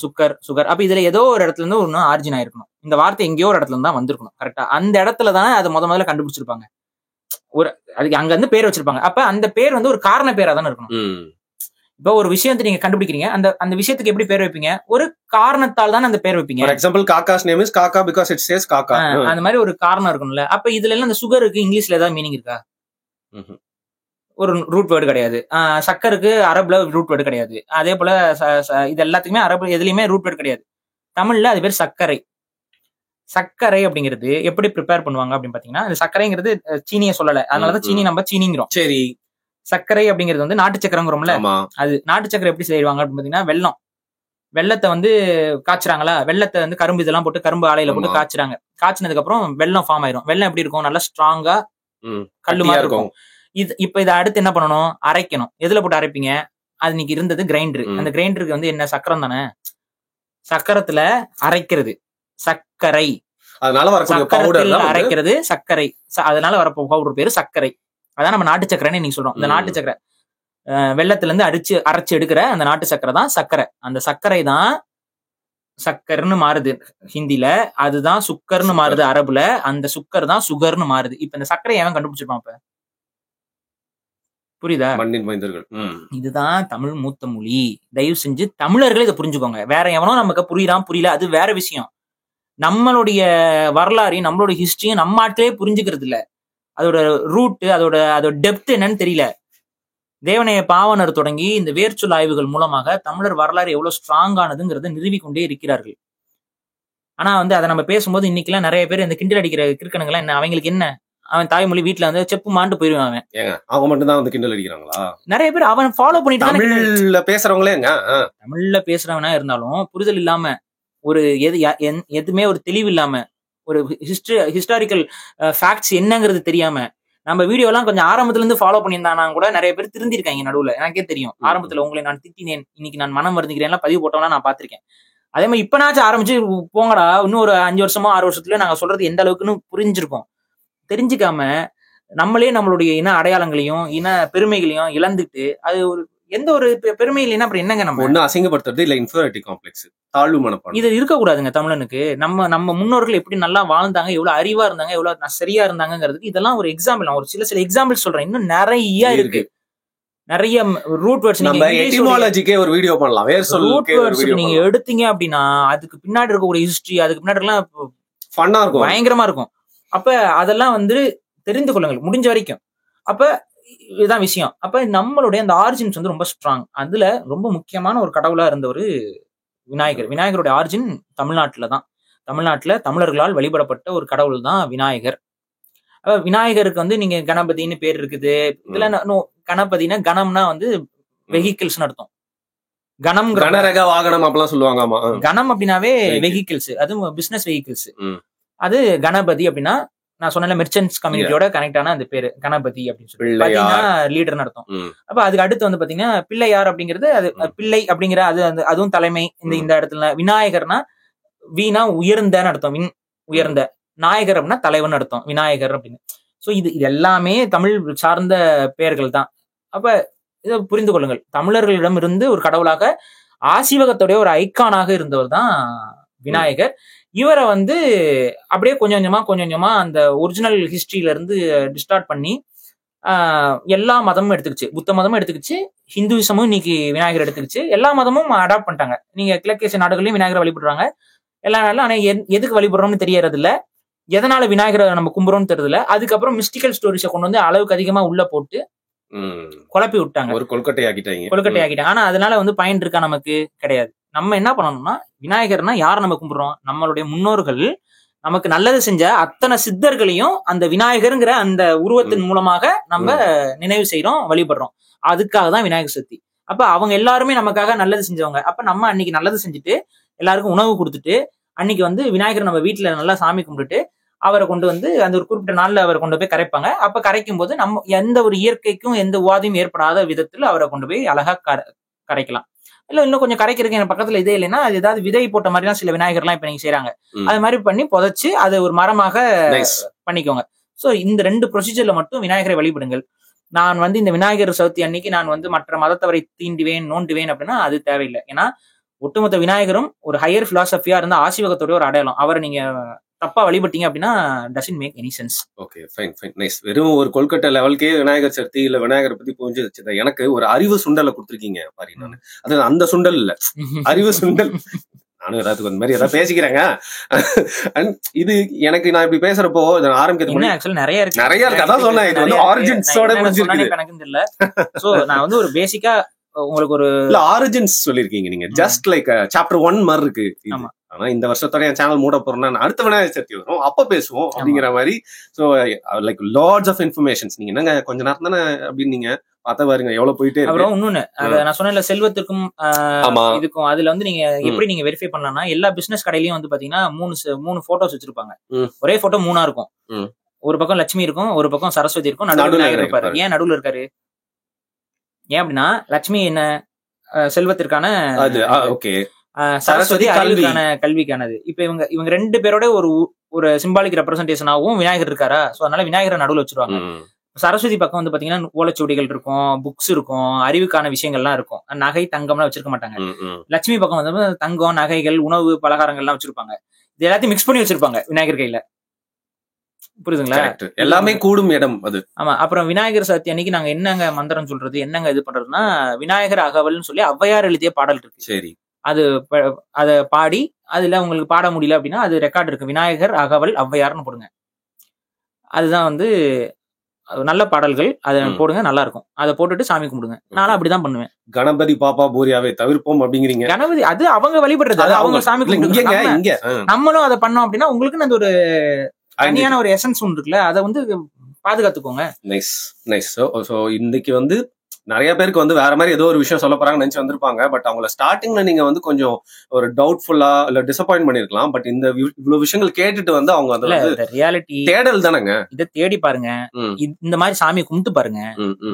சுகர், சுகர். அப்ப இதுல ஏதோ ஒரு இடத்துல இருந்து ஒண்ணு ஆரிஜின் ஆயிருக்கணும். இந்த வார்த்தை எங்கேயோ ஒரு இடத்துல இருந்து தான் வந்திருக்கணும். கரெக்டா? அந்த இடத்துல தானே அதை முதல்ல கண்டுபிடிச்சிருப்பாங்க. ஒரு அதுக்கு அங்க இருந்து பேர் வச்சிருப்பாங்க. அப்ப அந்த பேர் வந்து ஒரு காரண பேரா தானே இருக்கணும். இப்போ ஒரு விஷயத்தை நீங்க கண்டுபிடிக்கிறீங்க, அந்த விஷயத்துக்கு எப்படி பேர் வைப்பீங்க? ஒரு காரணத்தால் தான் அந்த பேர் வைப்பீங்க. ஃபார் எக்ஸாம்பிள் காக்காஸ் நேம் இஸ் காக்கா பிகாஸ் இட் சேஸ் காக்கா. அந்த மாதிரி ஒரு காரணம் இருக்கணும்ல. அப்ப இதுல எல்லாம் அந்த சுகருக்கு இங்கிலீஷ்ல ஏதாவது மீனிங் இருக்கா? ஒரு ரூட் வேர்டு கிடையாது. சக்கருக்கு அரபுல ரூட் வேர்டு கிடையாது. அதே போல இது எல்லாத்துக்குமே அரபு எதுலயுமே ரூட் வேர்டு கிடையாது. தமிழ்ல அது பேர் சர்க்கரை. சர்க்கரை அப்படிங்கிறது எப்படி ப்ரிப்பேர் பண்ணுவாங்க அப்படின்னு பாத்தீங்கன்னா, அந்த சர்க்கரைங்கிறது சீனியை சொல்லல, அதனாலதான் சீனி நம்ம சீனிங்கிறோம். சரி. சர்க்கரை அப்படிங்கிறது வந்து நாட்டு சக்கரைங்கிறோம்ல, அது நாட்டு சக்கரை எப்படி செய்வாங்க அப்படின்னு பாத்தீங்கன்னா, வெள்ளத்தை வந்து காய்ச்சுறாங்களா, வெள்ளத்தை வந்து கரும்பு இதெல்லாம் போட்டு கரும்பு ஆலையில போட்டு காய்ச்சுறாங்க. காய்ச்சினதுக்கு அப்புறம் வெள்ளம் ஃபார்ம் ஆயிரும். வெள்ளம் எப்படி இருக்கும்? நல்லா ஸ்ட்ராங்கா கல்லு மாதிரி இருக்கும். இப்ப இதை அடுத்து என்ன பண்ணணும்? அரைக்கணும். எதுல போட்டு அரைப்பீங்க? அது இன்னைக்கு இருந்தது கிரைண்டர். அந்த கிரைண்டருக்கு வந்து என்ன சக்கரம் தானே, சக்கரத்துல அரைக்கிறது சர்க்கரை. அதனால வரக்கூடிய பவுடர் அரைக்கிறது சர்க்கரை. அதனால வர பவுடர் பேரு சர்க்கரை. அதான் நம்ம நாட்டு சக்கரைன்னு நீங்க சொல்றோம். இந்த நாட்டு சக்கரை வெள்ளத்துல இருந்து அரைச்சு எடுக்கிற அந்த நாட்டு சக்கரை தான் சர்க்கரை. அந்த சர்க்கரை தான் சக்கர்னு மாறுது ஹிந்தில, அதுதான் சுக்கர்னு மாறுது அரபுல, அந்த சுக்கர் தான் சுகர்னு மாறுது. இப்ப இந்த சர்க்கரை எவன் கண்டுபிடிச்சிருப்பான்? இப்ப புரியுதா? இதுதான் தமிழ் மூத்த மொழி. தயவு செஞ்சு தமிழர்களே இதை புரிஞ்சுக்கோங்க. வேற எவனோ நமக்கு புரியல, அது வேற விஷயம். நம்மளுடைய வரலாறையும் நம்மளுடைய ஹிஸ்டரியும் நம்ம ஆட்களே புரிஞ்சுக்கிறது இல்ல. அதோட ரூட், அதோட டெப்த் என்னன்னு தெரியல. தேவனைய பாவனர் தொடங்கி இந்த வேர்ச்சொல் ஆய்வுகள் மூலமாக தமிழர் வரலாறு எவ்வளவு ஸ்ட்ராங் ஆனதுங்கிறத நிறுவிக்கொண்டே இருக்கிறார்கள். ஆனா வந்து அதை நம்ம பேசும்போது இன்னைக்கெல்லாம் நிறைய பேர் இந்த கிண்டல் அடிக்கிற கிறுக்கனுங்கெல்லாம் என்ன, அவங்களுக்கு என்ன, அவன் தாய்மொழி வீட்டுல வந்து செப்பு மாண்டு போயிருவான். அவங்க மட்டும் தான் வந்து கிண்டல் அடிக்கிறாங்களா? நிறைய பேர் அவன் ஃபாலோ பண்ணிட்டு தமிழ்ல பேசுறவங்களே தமிழ்ல பேசுறவனா இருந்தாலும் புரிதல் இல்லாம, ஒரு எதுவுமே ஒரு தெளிவு இல்லாம, ஒரு ஹிஸ்டாரிக்கல் ஃபேக்ட்ஸ் என்னங்கிறது தெரியாம, நம்ம வீடியோ எல்லாம் கொஞ்சம் ஆரம்பத்துல இருந்து ஃபாலோ பண்ணியிருந்தானா கூட நிறைய பேர் திருந்திருக்காங்க. நடுவுல எனக்கே தெரியும், ஆரம்பத்துல உங்களை நான் திட்டினேன், இன்னைக்கு நான் மனம் வருந்துகிறேன் பதிவு போட்டோம்னா நான் பாத்திருக்கேன். அதே மாதிரி இப்பனாச்சும் ஆரம்பிச்சு போங்கடா, இன்னும் ஒரு 5 வருஷமோ 6 வருஷத்துல நாங்க சொல்றது எந்த அளவுக்குன்னு புரிஞ்சிருக்கோம். தெரிஞ்சுக்காம நம்மளே நம்மளுடைய இன அடையாளங்களையும் இன பெருமைகளையும் இழந்துட்டு, அது ஒரு எந்த ஒரு பெருமை இல்லைன்னா அப்புறம் என்னங்க? நம்ம ஒண்ணு அசிங்கப்படுத்துறது இல்ல, இன்ஃபீரியாரிட்டி காம்ப்ளெக்ஸ், தாழ்வு மனப்பான்மை, இது இருக்கக்கூடாதுங்க தமிழனுக்கு. நம்ம முன்னோர்கள் எப்படி நல்லா வாழ்ந்தாங்க, எவ்வளவு அறிவா இருந்தாங்க, எவ்வளவு சரியா இருந்தாங்கிறதுக்கு இதெல்லாம் ஒரு எக்ஸாம்பிள். நான் ஒரு சில எக்ஸாம்பிள் சொல்றேன், இன்னும் நிறைய இருக்கு. நிறைய ரூட் வேர்ட்ஸ் நம்ம எட்டிமாலஜிக்கே ஒரு வீடியோ பண்ணலாம். ரூட் வேர்ட்ஸ் நீங்க எடுத்தீங்க அப்படின்னா அதுக்கு பின்னாடி இருக்கக்கூடிய ஹிஸ்டரி, அதுக்கு பின்னாடி எல்லாம் ஃபன்னா இருக்கும், பயங்கரமா இருக்கும். அப்ப அதெல்லாம் வந்து தெரிந்து கொள்ளுங்கள் முடிஞ்ச வரைக்கும். அப்ப இதுதான் விஷயம். அப்ப நம்மளுடைய அந்த ஆரிஜின்ஸ் வந்து ரொம்ப ஸ்ட்ராங். அதுல ரொம்ப முக்கியமான ஒரு கடவுளா இருந்த ஒரு விநாயகர். விநாயகருடைய ஆரிஜின் தமிழ்நாட்டுல தான். தமிழ்நாட்டுல தமிழர்களால் வழிபடப்பட்ட ஒரு கடவுள் தான் விநாயகர். விநாயகருக்கு வந்து நீங்க கணபதினு பேர் இருக்குது. இதுல கணபதினா கணம்னா வந்து வெஹிக்கிள்ஸ் அர்த்தம். கணம் கனரக வாகனம் அப்படிலாம் சொல்லுவாங்க. கணம் அப்படின்னாவே வெஹிக்கிள்ஸ், அது பிசினஸ் வெஹிக்கிள்ஸ். அது கணபதி அப்படின்னா நான் சொன்ன மெர்ச்சன்ட்ஸ் கம்யூனிட்டியோட கனெக்ட் ஆன அந்த பேரு கணபதி அப்படின்னு சொல்லி பாத்தீங்கன்னா லீடர்னு அர்த்தம். அப்ப அதுக்கு அடுத்து வந்து பாத்தீங்கன்னா பிள்ளையார் அப்படிங்கிறது, அது பிள்ளை அப்படிங்கிற அதுவும் தலைமை. இந்த இடத்துல விநாயகர்னா வீணா உயர்ந்தன்னு அர்த்தம், வின் உயர்ந்த, நாயகர் அப்படின்னா தலைவன் அர்த்தம், விநாயகர் அப்படின்னு. சோ இது எல்லாமே தமிழ் சார்ந்த பெயர்கள் தான். அப்ப இதை புரிந்து கொள்ளுங்கள், தமிழர்களிடம் இருந்து ஒரு கடவுளாக ஆசீவகத்துடைய ஒரு ஐக்கானாக இருந்தவர் தான் விநாயகர். இவரை வந்து அப்படியே கொஞ்சம் கொஞ்சமா அந்த ஒரிஜினல் ஹிஸ்டரியில இருந்து டிஸ்டார்ட் பண்ணி எல்லா மதமும் எடுத்துக்கிச்சு. புத்த மதமும் எடுத்துக்கிச்சு, ஹிந்துவிசமும் இன்னைக்கு விநாயகர் எடுத்துக்கிச்சு, எல்லா மதமும் அடாப்ட் பண்ணிட்டாங்க. நீங்க கிழக்கேசிய நாடுகளையும் விநாயகரை வழிபடுறாங்க எல்லா நாளும். ஆனா எதுக்கு வழிபடுறோம்னு தெரியறது இல்ல, எதனால விநாயகரை நம்ம கும்புறோம்னு தெரியல. அதுக்கப்புறம் மிஸ்டிக்கல் ஸ்டோரிஸை கொண்டு வந்து அளவுக்கு அதிகமா உள்ள போட்டு குழப்பி விட்டாங்க, ஒரு கொல்கட்டை ஆக்கிட்டாங்க. ஆனா அதனால வந்து பயன் இருக்கா? நமக்கு கிடையாது. நம்ம என்ன பண்ணணும்னா, விநாயகர்னா யாரை நம்ம கும்பிடுறோம்? நம்மளுடைய முன்னோர்கள் நமக்கு நல்லது செஞ்ச அத்தனை சித்தர்களையும் அந்த விநாயகருங்கிற அந்த உருவத்தின் மூலமாக நம்ம நினைவு செய்யறோம், வழிபடுறோம். அதுக்காக தான் விநாயகர் சதுர்த்தி. அப்ப அவங்க எல்லாருமே நமக்காக நல்லது செஞ்சவங்க. அப்ப நம்ம அன்னைக்கு நல்லது செஞ்சுட்டு எல்லாருக்கும் உணவு கொடுத்துட்டு அன்னைக்கு வந்து விநாயகர் நம்ம வீட்டுல நல்லா சாமி கும்பிட்டுட்டு அவரை கொண்டு வந்து அந்த ஒரு குறிப்பிட்ட நாள்ல அவரை கொண்டு போய் கரைப்பாங்க. அப்ப கரைக்கும் போது நம்ம எந்த ஒரு இயற்கைக்கும் எந்த உவாதியும் ஏற்படாத விதத்துல அவரை கொண்டு போய் அழகா கரைக்கலாம். இல்ல இன்னும் கொஞ்சம் கரைக்கிறதுக்கு எனக்கு பக்கத்துல இதே இல்லைன்னா அது ஏதாவது விதை போட்ட மாதிரி தான் சில விநாயகர்லாம் இப்ப நீங்க செய்யறாங்க. அது மாதிரி பண்ணி புதைச்சு அதை ஒரு மரமாக பண்ணிக்கோங்க. சோ இந்த 2 ப்ரொசீஜர்ல மட்டும் விநாயகரை வழிபடுங்கள். நான் வந்து இந்த விநாயகர் சதுர்த்தி அன்னைக்கு நான் வந்து மற்ற மதத்தவரை தீண்டுவேன் நோண்டுவேன் அப்படின்னா அது தேவையில்லை. ஏன்னா ஒட்டுமொத்த விநாயகரும் ஒரு ஹையர் பிலாசபியா இருந்த ஆசீர்வாதத்தோட ஒரு அடையாளம். அவரை நீங்க தப்பா வழிபட்டீங்க அப்படின்னா doesn't make any sense. Okay, fine fine, nice. வெறும் ஒரு கொல்கட்டை லெவல்கே விநாயகர் சதுர்த்தி இல்ல விநாயகரை பத்தி புரிஞ்சு வச்சத எனக்கு ஒரு அறிவு சுண்டலை கொடுத்துருக்கீங்க பாரு. நான் அது அந்த சுண்டல் இல்ல, அறிவு சுண்டல். நானும் ஏதாவது அந்த மாதிரி ஏதாவது பேசிக்கிறேங்க. இது எனக்கு நான் இப்படி பேசுறப்போ ஆரம்பிக்கிறது நிறைய இருக்கு. அதான் சொன்னேன், இது வந்து ஆரிஜின்ஸோட புரிஞ்சிருக்கு. எனக்கு தெரியல. சோ நான் வந்து ஒரு பேசிக்கா உங்களுக்கு ஒரு ஆரிஜின்ஸ் சொல்லிருக்கீங்க நீங்க. ஜஸ்ட் லைக் சாப்டர் 1 மாதிரி இருக்கு. ஆனா இந்த வருஷத்தோட என் சேனல் மூட போறேன்னா அடுத்த விநாயகர் சதுர்த்தி வரும், அப்ப பேசுவோம் அப்படிங்கிற மாதிரி. So like lots of informations. நீங்க என்னங்க கொஞ்ச நேரம் தானே அப்படின்னு நீங்க பார்த்தா பாருங்க எவ்வளவு போயிட்டே இருக்கு. அப்புறம் இன்னொன்னு நான் சொன்ன செல்வத்திற்கும் இதுக்கும் அதுல வந்து நீங்க எப்படி நீங்க வெரிஃபை பண்ணலாம்னா எல்லா பிசினஸ் கடையிலயும் வந்து பாத்தீங்கன்னா 3 போட்டோஸ் வச்சிருப்பாங்க. ஒரே போட்டோ 3 இருக்கும். ஒரு பக்கம் லட்சுமி இருக்கும், ஒரு பக்கம் சரஸ்வதி இருக்கும், நடுவுல இருப்பாரு. ஏன் நடுவுல இருக்காரு? ஏன் அப்படின்னா லட்சுமி என்ன செல்வத்திற்கான, சரஸ்வதி கல்விக்கானது. இப்ப இவங்க 2 பேரோட ஒரு சிம்பாலிக் ரெப்ரசன்டேஷனாவும் விநாயகர் இருக்காரா? சோ அதனால விநாயகரை நடுவுல வச்சிருவாங்க. சரஸ்வதி பக்கம் வந்து பாத்தீங்கன்னா ஓலைச்சுவடிகள் இருக்கும், புக்ஸ் இருக்கும், அறிவுக்கான விஷயங்கள்லாம் இருக்கும். நகை தங்கம்லாம் வச்சிருக்க மாட்டாங்க. லட்சுமி பக்கம் வந்து தங்கம், நகைகள், உணவு, பலகாரங்கள்லாம் வச்சிருப்பாங்க. இது எல்லாத்தையும் மிக்ஸ் பண்ணி வச்சிருப்பாங்க விநாயகர் கையில. புரியுதுங்களா? எல்லாமே கூடும் இடம் அது. ஆமா. அப்புறம் விநாயகர் சதுர்த்தி அன்னைக்கு நாங்க என்னங்க மந்திரம் சொல்றது, என்னங்க இது பண்றதுன்னா விநாயகர் அகவல்னு சொல்லி ஔவையார் எழுதிய பாடல் இருக்கு. சரி, அது அத பாடி அதுல உங்களுக்கு பாட முடியல அப்படின்னா அது ரெக்கார்ட் இருக்கு. விநாயகர் அகவல் ஔவையார்னு போடுங்க. அதுதான் வந்து நல்ல பாடல்கள். அதை போடுங்க, நல்லா இருக்கும். அதை போட்டுட்டு சாமி கும்பிடுங்க. நானும் அப்படிதான் பண்ணுவேன். கணபதி பாப்பா பூரியாவை தவிர்ப்போம் அப்படிங்கிறீங்க. கணபதி அது அவங்க வழிபடுறது, அது அவங்க சாமி கும்பிடுங்க. நம்மளும் அதை பண்ணோம் அப்படின்னா உங்களுக்கு அந்த ஒரு தனியான ஒரு எசன்ஸ் ஒன்று இருக்குல்ல, அதை வந்து பாதுகாத்துக்கோங்க. Nice nice. சோ இன்னைக்கு வந்து நிறைய பேருக்கு வந்து வேற மாதிரி ஏதோ ஒரு விஷயம் சொல்ல போறாங்க நினைச்சு வந்திருப்பாங்க. பட் அவங்கள ஸ்டார்டிங்ல நீங்க வந்து கொஞ்சம் ஒரு டவுட்ஃபுல்லா இல்ல டிசப்பாயிண்ட் பண்ணிருக்கலாம். பட் இந்த இவ்வளவு விஷயங்கள் கேட்டுட்டு வந்து அவங்க வந்து ரியாலிட்டி தேடல் தானங்க. இதை தேடி பாருங்க, இந்த மாதிரி சாமியை கும்பிட்டு பாருங்க,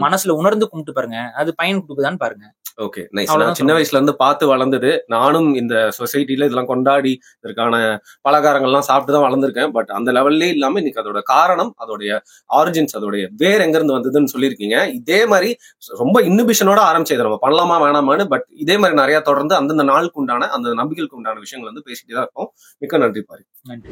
மனசுல உணர்ந்து கும்பிட்டு பாருங்க, அது பயன் கொடுக்குதான்னு பாருங்க. Okay, nice. நான் சின்ன வயசுல இருந்து பார்த்து வளர்ந்தது. நானும் இந்த சொசைட்டில இதெல்லாம் கொண்டாடி இதற்கான பலகாரங்கள்லாம் சாப்பிட்டுதான் வளர்ந்துருக்கேன். பட் அந்த லெவல்லே இல்லாம இன்னைக்கு அதோட காரணம், அதோடைய ஆரிஜின்ஸ், அதோடைய வேர் எங்க இருந்து வந்ததுன்னு சொல்லியிருக்கீங்க. இதே மாதிரி ரொம்ப இன்னிபிஷனோட ஆரம்பிச்சது நம்ம பண்ணலாமா வேணாமான்னு. பட் இதே மாதிரி நிறைய தொடர்ந்து அந்தந்த நாளுக்கு உண்டான அந்த நம்பிக்கைக்கு உண்டான விஷயங்கள் வந்து பேசிட்டு தான் இருப்போம். மிக்க நன்றி பாரு. நன்றி.